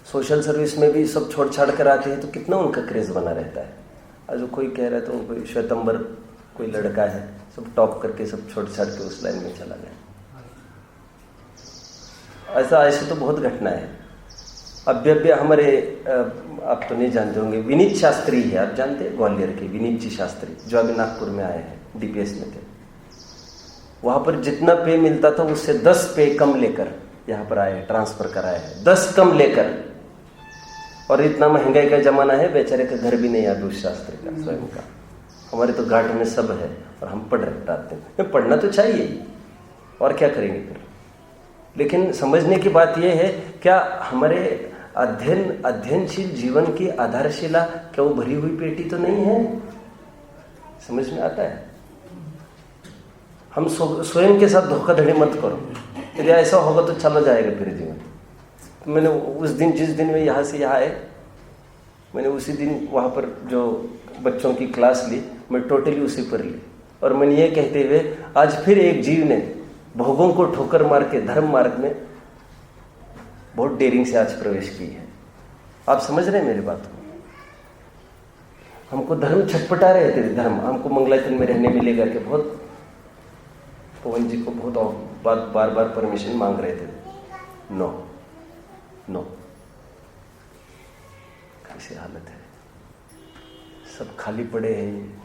सोशल सर्विस में भी सब छोड़ छाड़ कर आते हैं तो कितना उनका क्रेज बना रहता है। आज कोई कह रहा है तो कोई श्वेतंबर कोई लड़का है, सब टॉप करके सब छोड़ छाड़ के उस लाइन में चला गया। ऐसे तो बहुत घटना है। अभ्य हमारे आप तो नहीं जानते होंगे, विनीत शास्त्री है, आप जानते हैं ग्वालियर के विनीत जी शास्त्री, जो अभी नागपुर में आए हैं, डीपीएस में थे। वहां पर जितना पे मिलता था उससे 10 पे कम लेकर यहाँ पर आए, ट्रांसफर कराए हैं, 10 कम लेकर। और इतना महंगाई का जमाना है, बेचारे का घर भी नहीं है उस शास्त्री का स्वयं का। हमारे तो घाट में सब है और हम पढ़ रखते हैं, पढ़ना तो चाहिए, और क्या करेंगे फिर। लेकिन समझने की बात यह है, क्या हमारे अध्ययनशील जीवन की आधारशिला क्या वो भरी हुई पेटी तो नहीं है? समझ में आता है? हम स्वयं के साथ धोखाधड़ी मत करो, यदि ऐसा होगा तो चला जाएगा फिर जीवन। तो मैंने उस दिन, जिस दिन में यहाँ से यहाँ आए, मैंने उसी दिन वहाँ पर जो बच्चों की क्लास ली, मैं टोटली उसी पर ली, और मैंने ये कहते हुए आज फिर एक जीव ने भोगों को ठोकर मार के धर्म मार्ग में बहुत डेयरिंग से आज प्रवेश की है। आप समझ रहे हैं मेरी बात को? हमको धर्म छटपटा रहे थे, धर्म हमको मंगलाचरण में रहने मिलेगा कि बहुत, पवन जी को बहुत बार बार परमिशन मांग रहे थे। नो नो, कैसी हालत है, सब खाली पड़े हैं।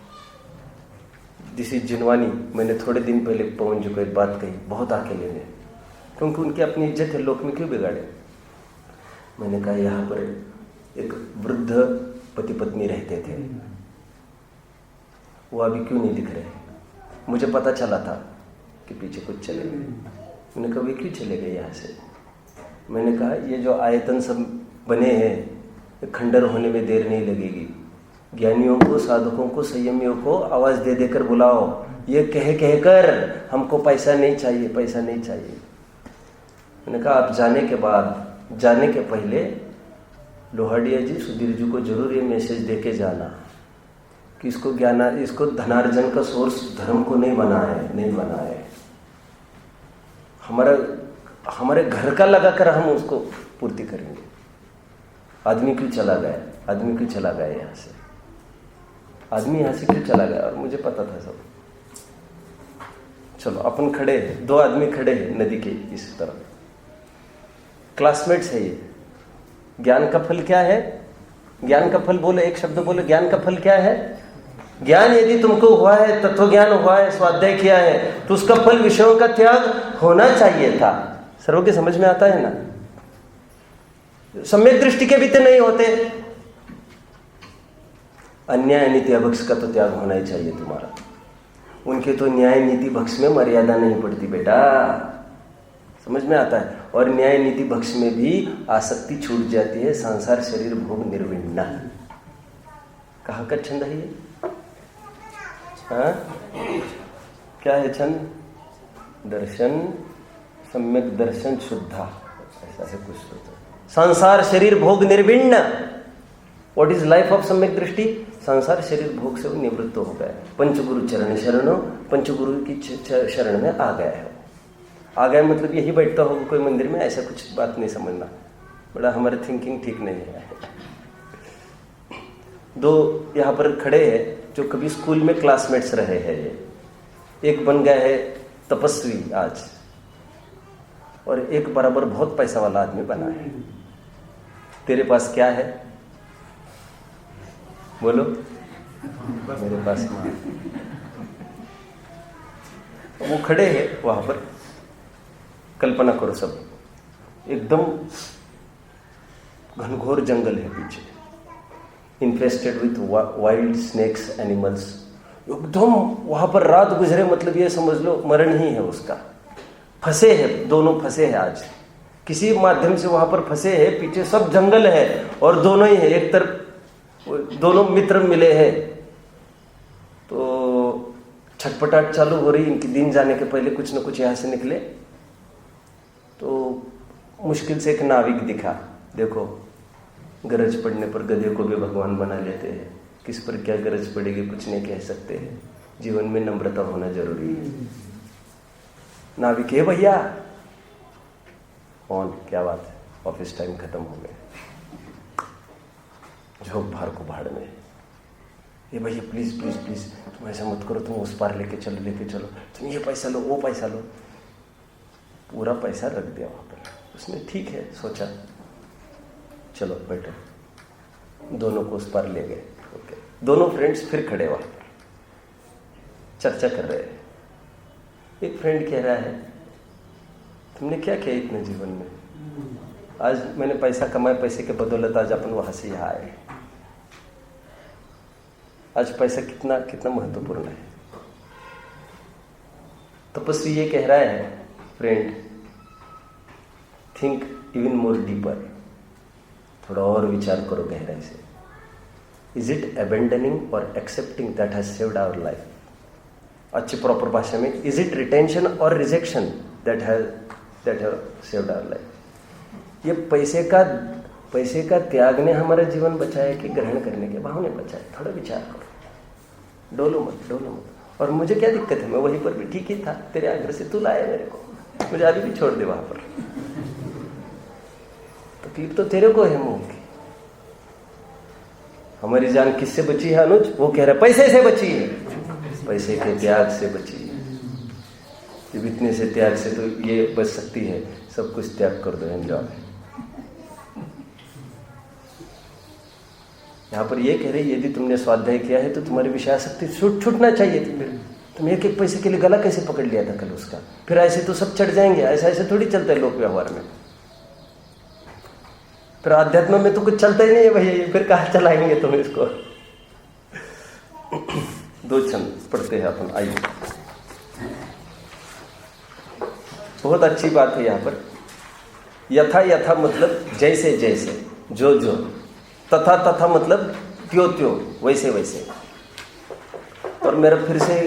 This is Jinvani. मैंने थोड़े दिन पहले पवन जी को एक बात कही, बहुत अकेले में, क्योंकि उनकी अपनी इज्जत है, लोक में क्यों बिगाड़े। मैंने कहा यहाँ पर एक वृद्ध पति पत्नी रहते थे, वो अभी क्यों नहीं दिख रहे। मुझे पता चला था कि पीछे कुछ चले गए। मैंने कहा वे क्यों चले गए यहाँ से। मैंने कहा ये जो आयतन सब बने हैं, खंडर होने में देर नहीं लगेगी। ज्ञानियों को, साधकों को, संयमियों को आवाज दे देकर बुलाओ, ये कह कर हमको पैसा नहीं चाहिए, पैसा नहीं चाहिए। मैंने कहा आप जाने के बाद, जाने के पहले लोहाडिया जी, सुधीर जी को जरूर ये मैसेज देके जाना कि इसको धनार्जन का सोर्स धर्म को नहीं बना है। हमारे घर का लगाकर हम उसको पूर्ति करेंगे। आदमी क्यों चला गया यहाँ से, आदमी यहाँ से क्यों चला गया। और मुझे पता था सब। चलो अपन खड़े हैं, 2 आदमी खड़े हैं नदी के इस तरफ, क्लासमेट्स है ये। ज्ञान का फल क्या है? ज्ञान का फल बोले, एक शब्द बोले, ज्ञान का फल क्या है? ज्ञान यदि तुमको हुआ है, तत्व ज्ञान हुआ है, स्वाध्याय किया है, तो उसका फल विषयों का त्याग होना चाहिए था। सर्व के समझ में आता है ना? सम्यक दृष्टि के भी तो नहीं होते। अन्याय नीति अभक्ष का तो त्याग होना ही चाहिए तुम्हारा। उनके तो न्याय नीति भक्ष में मर्यादा नहीं पड़ती बेटा, समझ में आता है। और न्याय नीति भक्ष में भी आसक्ति छूट जाती है, संसार शरीर भोग निर्विण्ण। कहाँ का छंद है ये? हाँ क्या है छंद? दर्शन सम्यक दर्शन शुद्धा, ऐसा है कुछ तो। संसार शरीर भोग निर्विण्ण। व्हाट इज लाइफ ऑफ सम्यक दृष्टि? संसार शरीर भोग से वो निवृत्त हो गया, पंचगुरु चरण शरणो, पंचगुरु की शरण में आ गया है। आ गया मतलब यही बैठता होगा कोई मंदिर में, ऐसा कुछ बात नहीं समझना, बड़ा हमारी थिंकिंग ठीक नहीं है। दो यहाँ पर खड़े हैं जो कभी स्कूल में क्लासमेट्स रहे हैं, ये एक बन गया है तपस्वी आज, और एक बराबर बहुत पैसा वाला आदमी बना है। तेरे पास क्या है? बोलो। मेरे पास मां। वो खड़े हैं वहां पर, कल्पना करो सब, एकदम घनघोर जंगल है पीछे, infested with wild snakes animals, एकदम वहां पर रात गुजरे मतलब ये समझ लो मरण ही है उसका। फंसे हैं, दोनों फंसे हैं आज, किसी माध्यम से वहां पर फंसे हैं, पीछे सब जंगल है और दोनों ही है, एक तरफ दोनों मित्र मिले हैं। तो छटपटाट चालू हो रही इनकी, दिन जाने के पहले कुछ न कुछ यहां से निकले। तो मुश्किल से एक नाविक दिखा, देखो गरज पड़ने पर गधे को भी भगवान बना लेते हैं, किस पर क्या गरज पड़ेगी कुछ नहीं कह सकते हैं, जीवन में नम्रता होना जरूरी है। नाविक है भैया, कौन, क्या बात है, ऑफिस टाइम खत्म हो गया, झोंक भार को भाड़ में, ये भैया प्लीज प्लीज प्लीज तुम ऐसा मत करो, तुम उस पार लेके चलो, तुम ये पैसा लो वो पैसा लो। पूरा पैसा रख दिया वहां पर उसने, ठीक है सोचा, चलो बैठो, दोनों को उस पार ले गए। ओके, दोनों फ्रेंड्स फिर खड़े वहां पर चर्चा कर रहे हैं। एक फ्रेंड कह रहा है, तुमने क्या किया इतने जीवन में, आज मैंने पैसा कमाया, पैसे के बदौलत आज अपन वहां से यहाँ आए, आज पैसा कितना कितना महत्वपूर्ण है। तपस्वी ये कह रहा है, friend think even more deeper, थोड़ा और विचार करो गहराई से। इज इट अबेंडनिंग और accepting that has saved our life? अच्छी प्रॉपर भाषा में, इज इट रिटेंशन और rejection that have saved our life? ये पैसे का त्याग ने हमारा जीवन बचाया कि ग्रहण करने के भाव ने बचाया? थोड़ा विचार करो, डोलो मत। और मुझे क्या दिक्कत है, मैं वहीं पर भी ठीक ही था, तेरे आग्रह से तू लाया मेरे को, मुझे अभी भी छोड़ दे वहां पर, तकलीफ तो तेरे को है मुंह की। हमारी जान किससे बची है अनुज? वो कह रहा है पैसे से बची है, पैसे के त्याग से बची है। जब इतने से त्याग से तो ये बच सकती है, सब कुछ त्याग कर दो, एंजॉय। यहाँ पर ये कह रही, यदि तुमने स्वाध्याय किया है तो तुम्हारी विषयासक्ति छूटना चाहिए। तुम एक एक पैसे के लिए गला कैसे पकड़ लिया था कल उसका? फिर ऐसे तो सब चढ़ जाएंगे, ऐसे थोड़ी चलता है लोक व्यवहार में। फिर आध्यात्म में तो कुछ चलता ही नहीं है भैया, ये फिर कहाँ चलाएंगे तुम इसको? दो छंद पढ़ते हैं अपन, आइए। बहुत अच्छी बात है यहाँ पर। यथा यथा मतलब जैसे जैसे, जो जो, तथा तथा मतलब त्यों त्यों, वैसे वैसे। और मेरा फिर से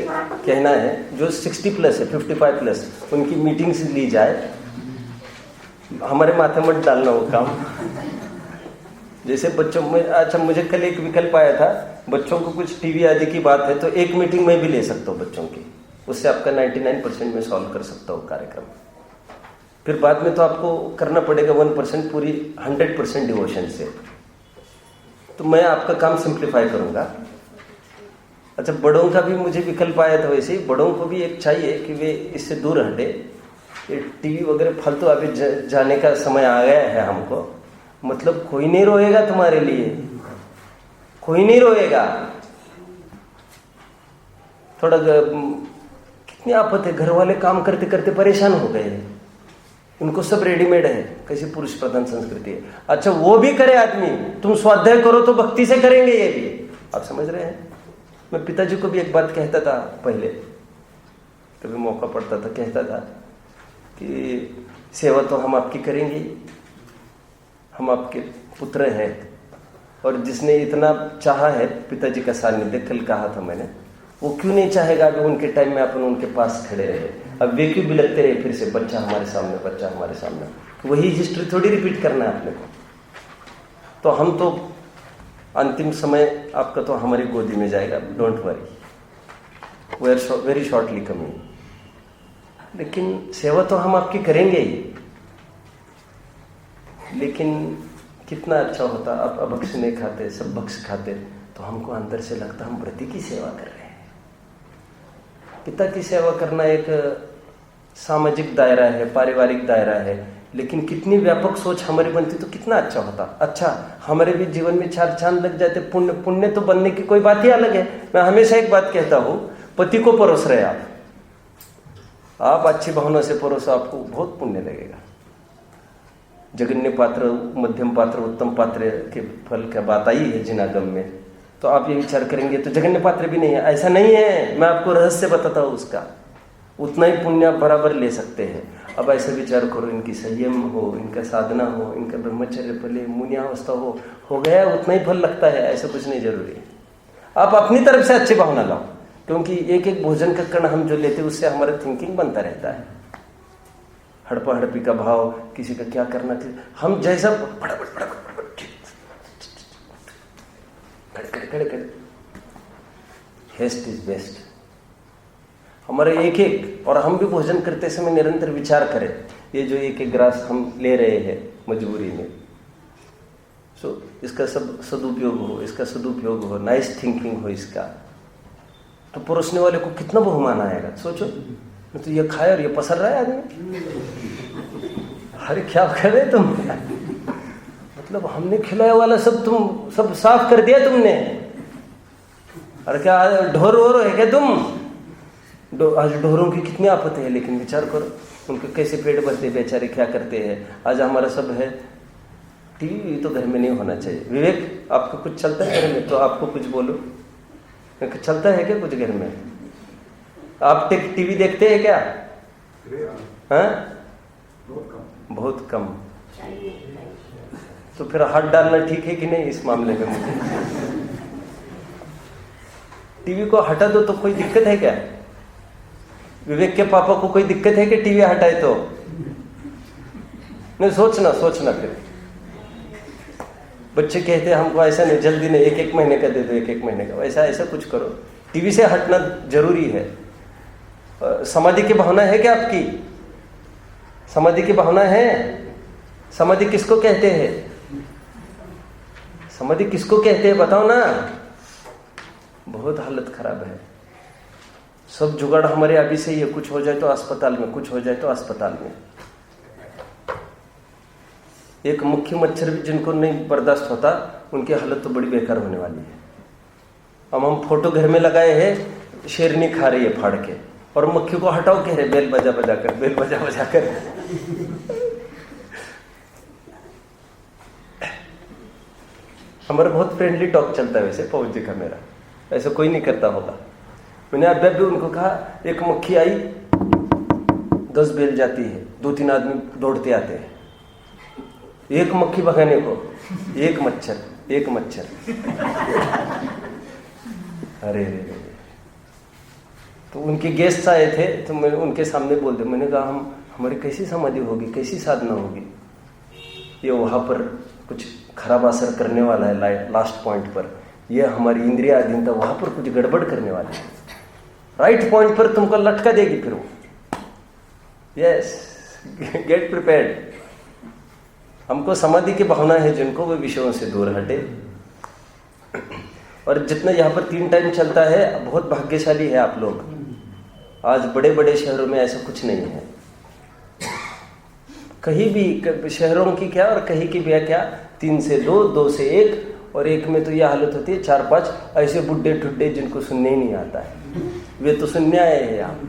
कहना है, जो 60+ है, 55+, उनकी मीटिंग्स ली जाए, हमारे माथे मत डालना वो काम। जैसे बच्चों में, अच्छा मुझे कल एक विकल्प आया था, बच्चों को कुछ टीवी आदि की बात है तो एक मीटिंग में भी ले सकता हूँ बच्चों की, उससे आपका 99% में सॉल्व कर सकता हूँ कार्यक्रम। फिर बाद में तो आपको करना पड़ेगा 1% पूरी 100% डिवोशन से। तो मैं आपका काम सिंप्लीफाई करूंगा। अच्छा, बड़ों का भी मुझे विकल्प आया था, वैसे ही बड़ों को भी एक चाहिए कि वे इससे दूर हटे, ये टीवी वगैरह फालतू अभी जाने का समय आ गया है हमको। मतलब कोई नहीं रोएगा तुम्हारे लिए, कोई नहीं रोएगा। थोड़ा कितनी आफत है, घर वाले काम करते करते परेशान हो गए, उनको सब रेडीमेड है, कैसी पुरुष प्रधान संस्कृति है। अच्छा वो भी करे आदमी, तुम स्वाध्याय करो तो भक्ति से करेंगे ये भी, आप समझ रहे हैं। मैं पिताजी को भी एक बात कहता था पहले, कभी मौका पड़ता था, कहता था कि सेवा तो हम आपकी करेंगे, हम आपके पुत्र हैं, और जिसने इतना चाहा है पिताजी का सानिध्य, कल कहा था मैंने, वो क्यों नहीं चाहेगा अभी उनके टाइम में अपन उनके पास खड़े रहे? अब वे क्यों बिलखते रहे फिर से, बच्चा हमारे सामने, बच्चा हमारे सामने? वही हिस्ट्री थोड़ी रिपीट करना है अपने को। तो हम तो अंतिम समय आपका तो हमारी गोदी में जाएगा, don't worry, we are very shortly coming. लेकिन सेवा तो हम आपकी करेंगे ही, लेकिन कितना अच्छा होता अब अभक्ष नहीं खाते, सब भक्ष खाते, तो हमको अंदर से लगता हम व्रती की सेवा कर रहे हैं। पिता की सेवा करना एक सामाजिक दायरा है, पारिवारिक दायरा है, लेकिन कितनी व्यापक सोच हमारी बनती तो कितना अच्छा होता। अच्छा, हमारे भी जीवन में 4 चांद लग जाते। पुण्य पुण्य तो बनने की कोई बात ही अलग है। मैं हमेशा एक बात कहता हूं, पति को परोस रहे आप अच्छी भावना से परोसो, आपको बहुत पुण्य लगेगा। जगन्य पात्र, मध्यम पात्र, उत्तम पात्र के फल का बात आई है जिनागम में, तो आप ये विचार करेंगे तो जगन्य पात्र भी नहीं है। ऐसा नहीं है, मैं आपको रहस्य बताता हूं उसका, उतना ही पुण्य आप बराबर ले सकते हैं। अब ऐसा विचार करो, इनकी संयम हो, इनका साधना हो, इनका ब्रह्मचर्य फले, मुनियावस्था हो गया, उतना ही फल लगता है, ऐसा कुछ नहीं जरूरी। आप अपनी तरफ से अच्छी भावना लाओ, क्योंकि एक एक भोजन का कण हम जो लेते हैं उससे हमारा थिंकिंग बनता रहता है। हड़पा हड़पी का भाव, किसी का क्या करना चाहिए, हम जैसा हेस्ट इज बेस्ट। हमारे एक एक, और हम भी भोजन करते समय निरंतर विचार करें, ये जो एक एक ग्रास हम ले रहे हैं मजबूरी में, सो इसका सब सदुपयोग हो, इसका सदुपयोग हो, नाइस थिंकिंग हो इसका, तो परोसने वाले को कितना बहुमान आएगा। सोचो, तो ये खाए और ये पसर रहा है आदमी, अरे क्या कर रहे तुम, मतलब हमने खिलाया वाला सब तुम सब साफ कर दिया तुमने, अरे क्या ढोर वोर है क्या तुम? आज ढोरों की कितनी आफत है, लेकिन विचार करो उनके कैसे पेट भरते बेचारे, क्या करते हैं। आज हमारा सब है टीवी, तो घर में नहीं होना चाहिए। विवेक, आपको कुछ चलता है घर में तो आपको कुछ बोलो, चलता है क्या कुछ घर में? आप टीवी देखते हैं क्या? हाँ, बहुत कम। तो फिर हाथ डालना ठीक है कि नहीं इस मामले में? मुझे टीवी को हटा दो तो कोई दिक्कत है क्या? विवेक के पापा को कोई दिक्कत है कि टीवी हटाए तो? नहीं, सोचना फिर। बच्चे कहते हैं हमको ऐसा नहीं, जल्दी नहीं, 1-1 महीने का दे दो, 1-1 महीने का, ऐसा कुछ करो। टीवी से हटना जरूरी है। समाधि की भावना है क्या आपकी? समाधि की भावना है? समाधि किसको कहते हैं? समाधि किसको कहते हैं बताओ ना? बहुत हालत खराब है। सब जुगाड़ हमारे अभी से ही है, कुछ हो जाए तो अस्पताल में, कुछ हो जाए तो अस्पताल में। एक मुख्य मच्छर भी जिनको नहीं बर्दाश्त होता, उनकी हालत तो बड़ी बेकार होने वाली है। अब हम फोटो घर में लगाए हैं, शेरनी खा रही है फाड़ के, और मक्खी को हटाओ कह रहे, बेल बजा बजा कर। हमारा बहुत फ्रेंडली टॉक चलता है वैसे पवन जी का, मेरा ऐसा कोई नहीं करता होगा। मैंने अभी भी उनको कहा, एक मक्खी आई, 10 बेल जाती है, 2-3 आदमी दौड़ते आते हैं, एक मक्खी भगाने को, एक मच्छर। अरे तो उनके गेस्ट आए थे, तो मैं उनके सामने बोल दिया, मैंने कहा हमारी कैसी समाधि होगी, कैसी साधना होगी, ये वहां पर कुछ खराब असर करने वाला है। लास्ट पॉइंट पर ये हमारी इंद्रिय अधीनता वहां पर कुछ गड़बड़ करने वाली है। राइट पॉइंट पर तुमको लटका देगी फिर वो। Yes, get prepared. हमको समाधि की भावना है जिनको, वे विषयों से दूर हटे। और जितना यहाँ पर 3 टाइम चलता है, बहुत भाग्यशाली है आप लोग। आज बड़े बड़े शहरों में ऐसा कुछ नहीं है। कहीं भी शहरों की क्या और कहीं की भी क्या, 3 से 2, 2 से 1, और एक में तो यह हालत होती है 4-5 ऐसे बुड्ढे ठुड्डे जिनको सुनने ही नहीं आता है, वे तो सुनने आए हैं यहाँ।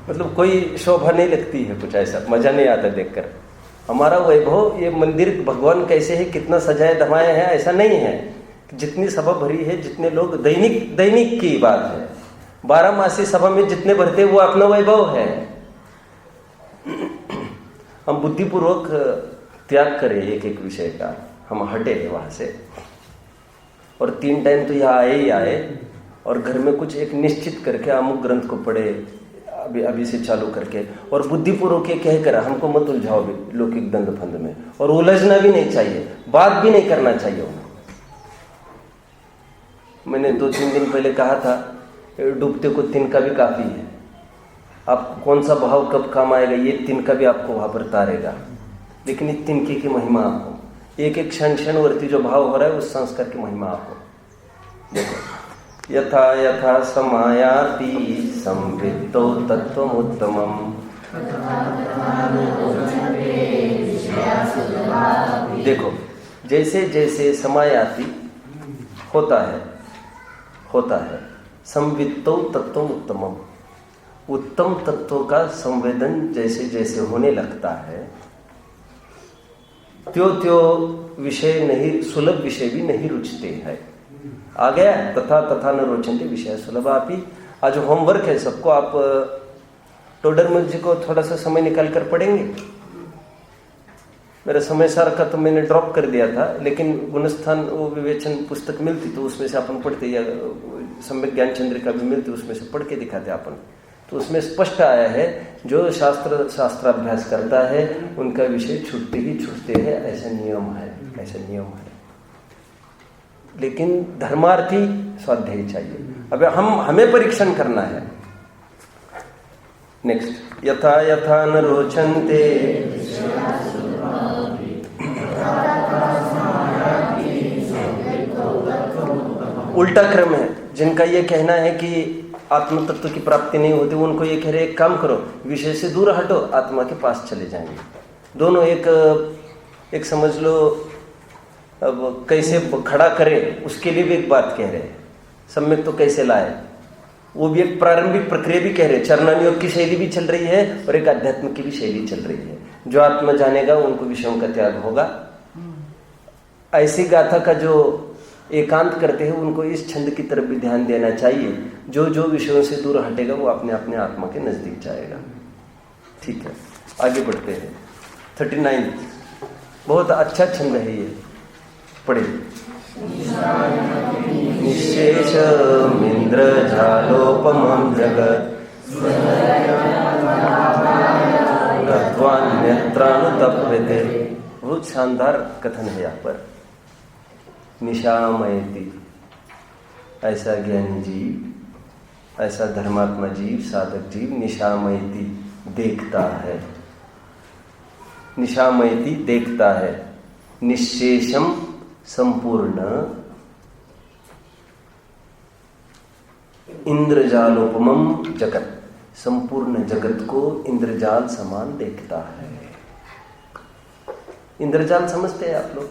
मतलब कोई शोभा नहीं लगती है, कुछ ऐसा मजा नहीं आता देखकर। हमारा वैभव, ये मंदिर भगवान कैसे है, कितना सजाए धमाए हैं, ऐसा नहीं है। जितनी सभा भरी है, जितने लोग, दैनिक की बात है, 12 मासी सभा में जितने भरते वो अपना वैभव है। हम बुद्धिपूर्वक त्याग करें एक एक विषय का, हम हटे वहां से और 3 टाइम तो यहाँ आए ही आए, और घर में कुछ एक निश्चित करके अमुक ग्रंथ को पढ़े अभी अभी से चालू करके, और बुद्धिपूर्वक ये कहकर हमको मत उलझाओ भी लौकिक दंड फंद में, और उलझना भी नहीं चाहिए, बात भी नहीं करना चाहिए उनको। मैंने 2-3 दिन पहले कहा था डूबते को तिनका भी काफी है। आपको कौन सा भाव कब काम आएगा ये तिनका भी आपको वहां पर तारेगा, लेकिन इस तिनके की महिमा आपको, एक एक क्षण क्षणवर्ती जो भाव हो रहा है उस संस्कार की महिमा आपको देखो। यथा यथा समायाति संवित्तो तत्त्वमुत्तमम्। देखो जैसे जैसे समायाति होता है संवित्तो तत्त्वमुत्तमम्, उत्तम तत्वों का संवेदन जैसे जैसे होने लगता है त्यो विषय नहीं, सुलभ विषय भी नहीं रुचते हैं। आ गया तथा तथा न रोचन्ते विषय सुलभापि। आज होमवर्क है सबको, आप टोडरमल जी को थोड़ा सा समय निकाल कर पढ़ेंगे। मेरा समय सार का तो मैंने ड्रॉप कर दिया था, लेकिन गुणस्थान वो विवेचन पुस्तक मिलती तो उसमें से अपन पढ़ते, या सम्यक ज्ञान चंद्रिका भी मिलती उसमें से पढ़ के दिखाते अपन। तो उसमें स्पष्ट आया है जो शास्त्राभ्यास करता है उनका विषय छूटते ही छूटते हैं, ऐसा नियम है। लेकिन धर्मार्थी स्वाध्याय चाहिए। अब हमें परीक्षण करना है। नेक्स्ट, यथा यथा न रोचन्ते उल्टा क्रम है। जिनका ये कहना है कि आत्म तत्व की प्राप्ति नहीं होती, उनको ये कह रहे एक काम करो, विषय से दूर हटो, आत्मा के पास चले जाएंगे। दोनों एक समझ लो, अब कैसे खड़ा करें उसके लिए भी एक बात कह रहे हैं। सम्यक तो कैसे लाए वो भी एक प्रारंभिक प्रक्रिया भी कह रहे हैं। चरणानुयोग की शैली भी चल रही है और एक अध्यात्म की भी शैली चल रही है। जो आत्मा जानेगा उनको विषयों का त्याग होगा। ऐसी गाथा का जो एकांत करते हैं उनको इस छंद की तरफ भी ध्यान देना चाहिए। जो जो विषयों से दूर हटेगा वो अपने अपने आत्मा के नजदीक जाएगा। ठीक है, आगे बढ़ते हैं। 39 बहुत अच्छा छंद है ये, पढ़े। निशेष मिंद्र झालोपमं जगत् गत्वान्यत्रानुतप्यते। बहुत शानदार कथन है यहाँ पर। निशामयति, ऐसा ज्ञानी जीव, ऐसा धर्मात्मा जीव, साधक जीव निशामयति देखता है। निशामयति देखता है। निशेषम संपूर्ण, इंद्रजालोपमं जगत, संपूर्ण जगत को इंद्रजाल समान देखता है। इंद्रजाल समझते हैं आप लोग?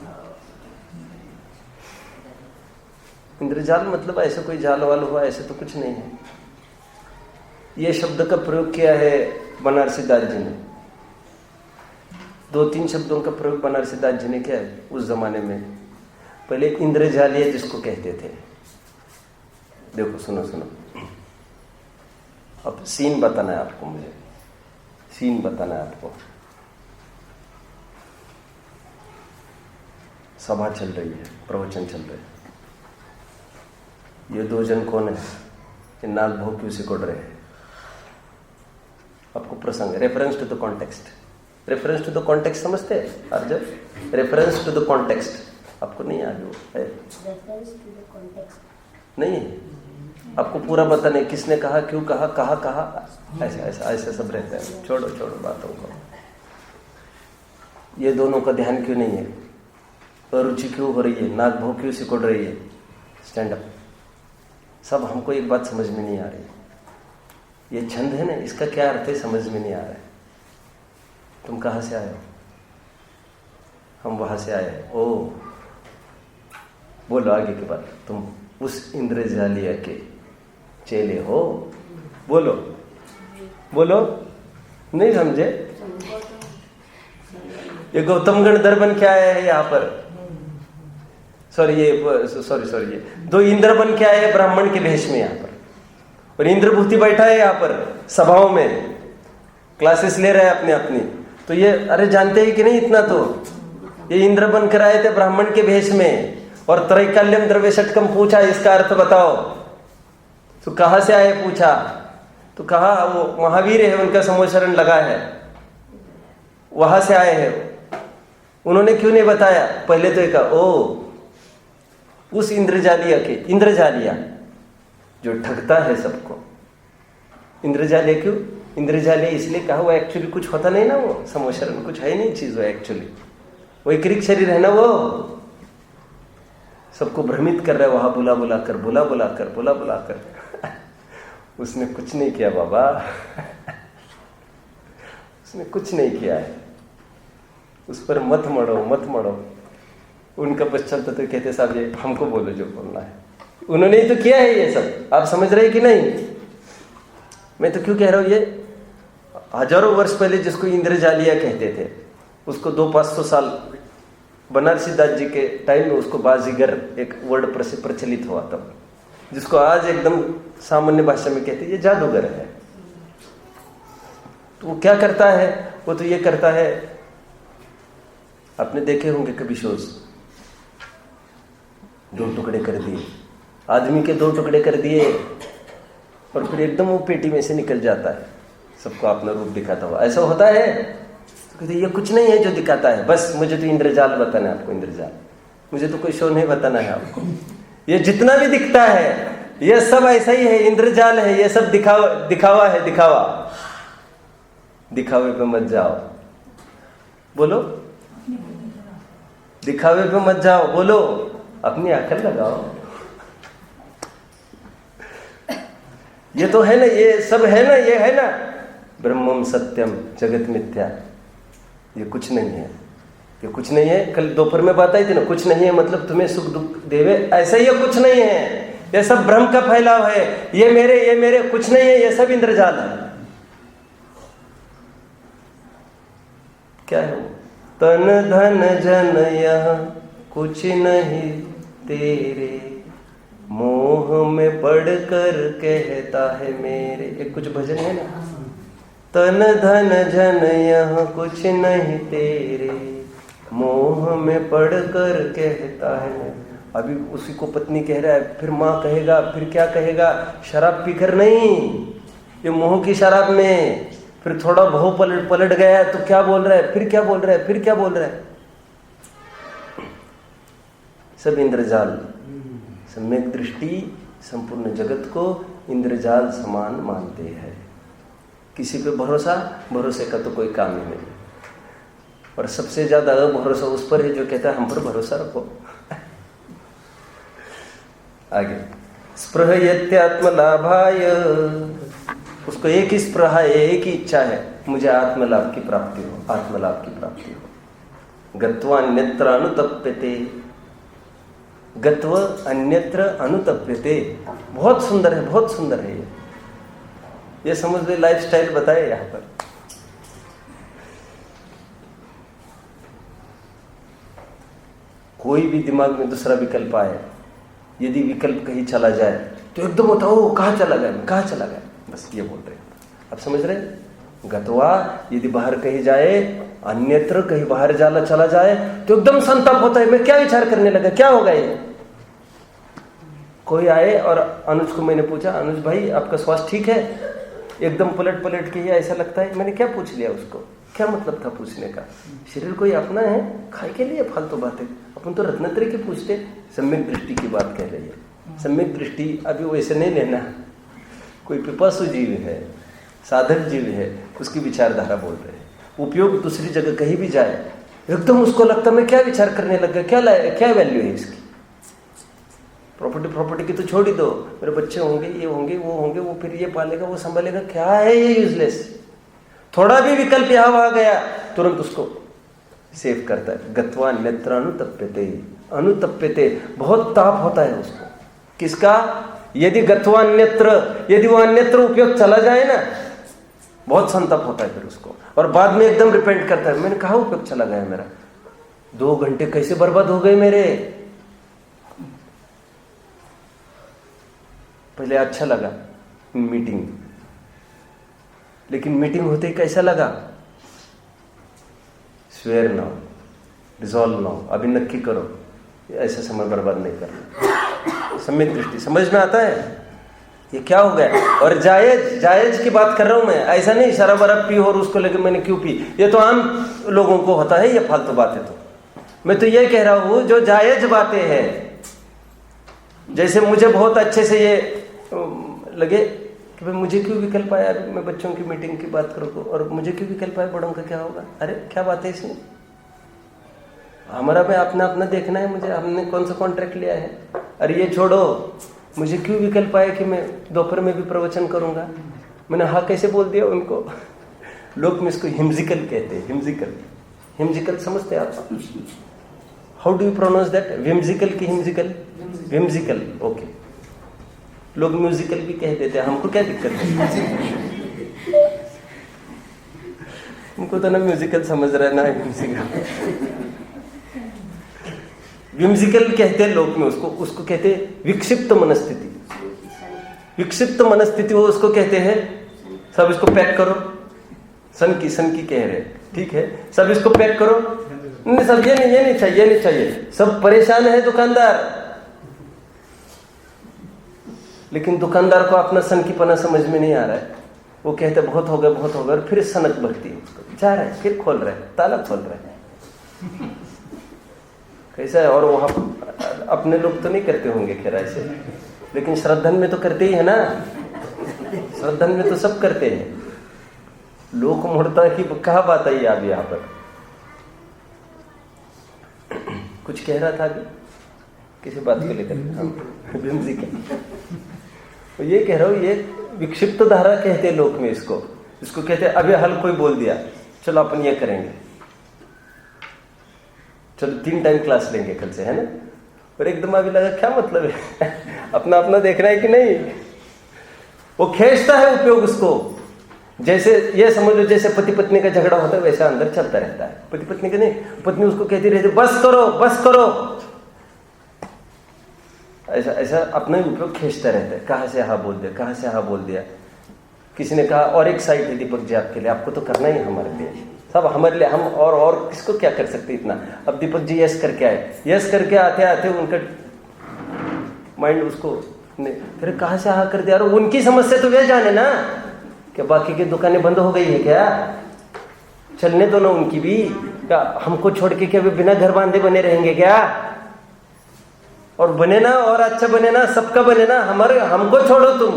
इंद्रजाल मतलब ऐसा कोई जाल वाल हुआ, ऐसे तो कुछ नहीं है। ये शब्द का प्रयोग किया है बनारसी दास जी ने। 2-3 शब्दों का प्रयोग बनारसी दास जी ने किया है उस जमाने में। पहले इंद्रजालिया जिसको कहते थे। देखो सुनो, अब सीन बताना है आपको, मुझे सीन बताना है आपको। सभा चल रही है, प्रवचन चल रहे हैं। ये 2 जन कौन है? ये नाग भाव क्यों सिकोड़ रहे हैं? आपको प्रसंग, reference to the context. Reference to the context समझते हैं Arjun? Reference to the context आपको नहीं आगे वो है? रेफरेंस टू द कॉन्टेक्स्ट नहीं है आपको पूरा बताना है, किसने कहा, क्यों कहा, कहा, ऐसा सब रहता है। छोड़ो बातों को। ये दोनों का ध्यान क्यों नहीं है? रुचि क्यों हो रही है? नाग भाव क्यों सिकोड़ रही है? Stand up. सब हमको एक बात समझ में नहीं आ रही। ये छंद है ना, इसका क्या अर्थ है समझ में नहीं आ रहा है। तुम कहाँ से आए हो? हम वहां से आए हैं। ओ बोलो आगे की बात। तुम उस इंद्रजालिया के चेले हो? बोलो नहीं समझे? ये गौतमगण दर्पण क्या है यहाँ पर? सॉरी ये 2 इंद्र बन के आए हैं ब्राह्मण के भेष में यहाँ पर, और इंद्रभूति बैठा है यहाँ पर सभाओं में, क्लासेस ले रहा है अपनी। तो ये अरे जानते ही कि नहीं इतना? तो ये इंद्र बन कर आए थे ब्राह्मण के भेष में, और त्रैकाल्यम द्रव्य षटकम पूछा, इसका अर्थ बताओ। तो कहाँ से आए पूछा, तो कहा वो महावीर है, उनका समोशरण लगा है, वहां से आए हैं। उन्होंने क्यों नहीं बताया? पहले तो एक ओ उस इंद्रजालिया के, इंद्रजालिया जो ठगता है सबको। इंद्रजालिया क्यों? इंद्रजालिया इसलिए कहा, वो एक्चुअली कुछ होता नहीं ना, वो समोशरण कुछ है नहीं चीज, वो एक्चुअली वो एक रिक शरीर है ना, वो सबको भ्रमित कर रहा है, वहां बुला बुला कर उसने कुछ नहीं किया बाबा उसने कुछ नहीं किया है, उस पर मत मड़ो। उनका बस चलता तो कहते साहब ये हमको बोलो जो बोलना है, उन्होंने ही तो किया है ये सब। आप समझ रहे कि नहीं? मैं तो क्यों कह रहा हूं, ये हजारों वर्ष पहले जिसको इंद्रजालिया कहते थे, उसको 200-500 साल बनारसी दास जी के टाइम में उसको बाजीगर एक वर्ड प्रचलित हुआ तब, जिसको आज एकदम सामान्य भाषा में कहते हैं ये जादूगर है। तो वो क्या करता है? वो तो ये करता है, आपने देखे होंगे कभी शोज, 2 टुकड़े कर दिए, आदमी के 2 टुकड़े कर दिए और फिर एकदम वो पेटी में से निकल जाता है, सबको अपना रूप दिखाता हुआ। ऐसा होता है? तो कहते ये कुछ नहीं है जो दिखाता है, बस मुझे तो इंद्रजाल बताना है आपको, इंद्रजाल, मुझे तो कोई शो नहीं बताना है आपको। ये जितना भी दिखता है ये सब ऐसा ही है, इंद्रजाल है, ये सब दिखावा है, दिखावे पे मत जाओ, बोलो दिखावे पे मत जाओ, बोलो अपनी अकल लगाओ। ये तो है ना, ये सब है ना, ये है ना ब्रह्मम सत्यम जगत मिथ्या, ये कुछ नहीं है, ये कुछ नहीं है। कल दोपहर में बात आई थी ना, कुछ नहीं है मतलब तुम्हें सुख दुख देवे, ऐसा ये कुछ नहीं है, ये सब भ्रम का फैलाव है, ये मेरे कुछ नहीं है, ये सब इंद्रजाल है। क्या है वो? तन धन जन यह कुछ नहीं तेरे, मोह में पड़कर कहता है मेरे। एक कुछ भजन है ना, तन धन जन यह कुछ नहीं तेरे, मोह में पड़कर कहता है मेरे। अभी उसी को पत्नी कह रहा है, फिर माँ कहेगा, फिर क्या कहेगा, शराब पीकर नहीं, ये मोह की शराब में। फिर थोड़ा बहु पलट गया तो क्या बोल रहा है, फिर क्या बोल रहा है, सब इंद्रजाल। सम्यक दृष्टि संपूर्ण जगत को इंद्रजाल समान मानते हैं। किसी पे भरोसे का तो कोई काम ही नहीं, और सबसे ज्यादा भरोसा उस पर है जो कहता है हम पर भरोसा रखो। आगे, स्पृहयत्यात्मलाभाय, उसको एक ही स्पृहा है, एक ही इच्छा है, मुझे आत्मलाभ की प्राप्ति हो। गत्वा अन्यत्र अनुतप्यते, गत्व अन्यत्र अनुतप्यते, बहुत सुंदर है ये समझ ले, लाइफ स्टाइल बताए यहां पर। कोई भी दिमाग में दूसरा विकल्प आए, यदि विकल्प कहीं चला जाए तो एकदम होता हो कहाँ चला गया, बस ये बोल रहे हैं। आप समझ रहे? गत्वा यदि बाहर कहीं जाए, अन्यत्र कहीं बाहर चला जाए तो एकदम संताप होता है, मैं क्या विचार करने लगा, क्या होगा ये। कोई आए और अनुज को मैंने पूछा, अनुज भाई आपका स्वास्थ्य ठीक है? एकदम पलट के ही ऐसा लगता है, मैंने क्या पूछ लिया उसको, क्या मतलब था पूछने का। शरीर कोई अपना है, खाए के लिए फालतू बातें, अपन तो रत्नत्रय की पूछते। सम्यक दृष्टि की बात कह रही है। सम्यक दृष्टि अभी वैसे नहीं लेना, कोई पिपासु जीव है, साधक जीव है, उसकी विचारधारा बोल रहे हैं। उपयोग दूसरी जगह कहीं भी जाए, एकदम उसको लगता मैं क्या विचार करने लग गया, क्या वैल्यू है इसकी। प्रॉपर्टी की तो छोड़ ही दो, मेरे बच्चे होंगे, ये होंगे, वो फिर ये पालेगा, वो संभालेगा, क्या है ये यूजलेस। थोड़ा भी विकल्प यहाँ वहां गया तुरंत उसको सेव करता है। गत्वा अन्यत्र अनुतप्यते, बहुत ताप होता है उसको। किसका? यदि गत्वा अन्यत्र, यदि वो अन्यत्र उपयोग चला जाए ना, बहुत संताप होता है फिर उसको, और बाद में एकदम रिपेंट करता है, मैंने कहा उपयोग चला गया मेरा, 2 घंटे कैसे बर्बाद हो गए मेरे। पहले अच्छा लगा मीटिंग, लेकिन मीटिंग होते ही कैसा लगा, स्वेयर नाउ, रिजॉल्व नाउ, अभी नक्की करो, ऐसा समय बर्बाद नहीं करना। सम्यक दृष्टि समझ में आता है ये क्या हो गया। और जायज की बात कर रहा हूं मैं, ऐसा नहीं शराब वराब पी और उसको लेकर मैंने क्यों पी, ये तो आम लोगों को होता है ये फालतू बातें। तो मैं तो ये कह रहा हूं जो जायज बातें हैं, जैसे मुझे बहुत अच्छे से ये लगे कि भाई मुझे क्यों विकल्प आया, मैं बच्चों की मीटिंग की बात करूँ और मुझे क्यों विकल्प आया, बड़ों का क्या होगा, अरे क्या बात है इसमें, हमारा में अपना देखना है, मुझे हमने कौन सा कॉन्ट्रैक्ट लिया है। अरे ये छोड़ो, मुझे क्यों विकल्प आया कि मैं दोपहर में भी प्रवचन करूंगा, मैंने हाँ कैसे बोल दिया उनको। लोग में इसको हिम्जिकल कहते हैं, हिम्जिकल समझते हैं आप, how do you pronounce that, whimsical की हिम्जिकल, विम्जिकल, ओके। लोग म्यूजिकल भी कह देते हैं, हमको क्या दिक्कत है, हमको तो ना म्यूजिकल समझ रहा है ना विम्जिकल। विम्जिकल कहते हैं लोग में उसको कहते हैं विक्षिप्त मनस्थिति, विक्षिप्त मनस्थिति वो उसको कहते हैं। सब इसको पैक करो, सन की कह रहे, ठीक है, सब इसको पैक करो, नहीं सब ये नहीं चाहिए, सब परेशान है दुकानदार, लेकिन दुकानदार को अपना सन की पना समझ में नहीं आ रहा है। वो कहते बहुत हो गया और फिर सनक भरती है उसको, जा रहा है, फिर खोल रहा है, ताला खोल रहा है, कैसा है। और वो अपने लोग तो नहीं करते होंगे खैर ऐसे, लेकिन श्रद्धन में तो करते ही है ना, श्रद्धन में तो सब करते हैं। लोक मूर्ता की कहा बात आई आप यहाँ पर, कुछ कह रहा था अभी किसी बात को लेकर, तो ये कह रहा हूं, ये विक्षिप्त धारा कहते हैं लोक में इसको कहते हैं अभी हल कोई बोल दिया, चलो अपन ये करेंगे, चलो 3 टाइम क्लास लेंगे कल से, है ना। और एकदम अभी लगा क्या मतलब है, अपना देखना है कि नहीं, वो खींचता है उपयोग उसको। जैसे ये समझ लो जैसे पति पत्नी का झगड़ा होता है वैसा अंदर चलता रहता है, पति पत्नी का नहीं, पत्नी उसको कहती रहती बस करो, ऐसा अपना ही उपयोग खींचता रहता है, कहां से हाँ बोल दिया, किसी ने कहा और एक साइड है दीपक जी आपके लिए, आपको तो करना ही हमारे लिए, सब हमारे लिए, हम और किसको क्या कर सकते इतना। अब दीपक जी यस करके आते उनका माइंड उसको फिर कहां से हाँ कर दिया, और उनकी समस्या तो वे जाने ना, क्या बाकी की दुकानें बंद हो गई है क्या, चलने दो ना उनकी भी, क्या हमको छोड़ के क्या बिना घर बांधे बने रहेंगे क्या, और बने ना और अच्छा बने ना, सबका बने ना, हमको छोड़ो तुम,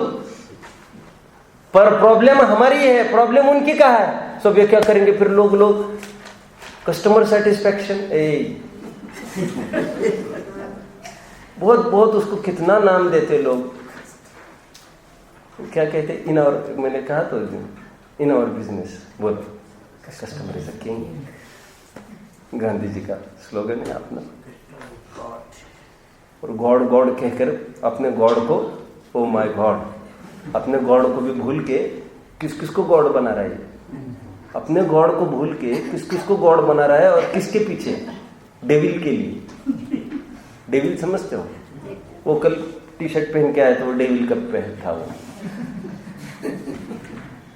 पर प्रॉब्लम हमारी है, प्रॉब्लम उनकी का है। सब ये क्या करेंगे फिर लोग कस्टमर सेटिस्फैक्शन, बहुत उसको कितना नाम देते लोग, क्या कहते इन और, मैंने कहा तो इन और बिजनेस, बोलो customer is a king, Gandhi ji का स्लोगन है अपना। और गॉड कहकर अपने गॉड को, ओ माय गॉड, अपने गॉड को भी भूल के किसको गॉड बना रहा है, अपने गॉड को भूल के किसको गॉड बना रहा है, और किसके पीछे, डेविल के लिए। डेविल समझते हो, वो कल टी शर्ट पहन के आया था, वो डेविल का पहन था,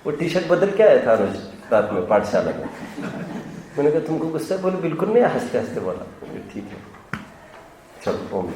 वो टी शर्ट बदल के आया था रात में पाठशाला में। मैंने कहा तुमको गुस्सा, बोले बिल्कुल नहीं, हंसते हंसते बोला ठीक है, चलो ओम।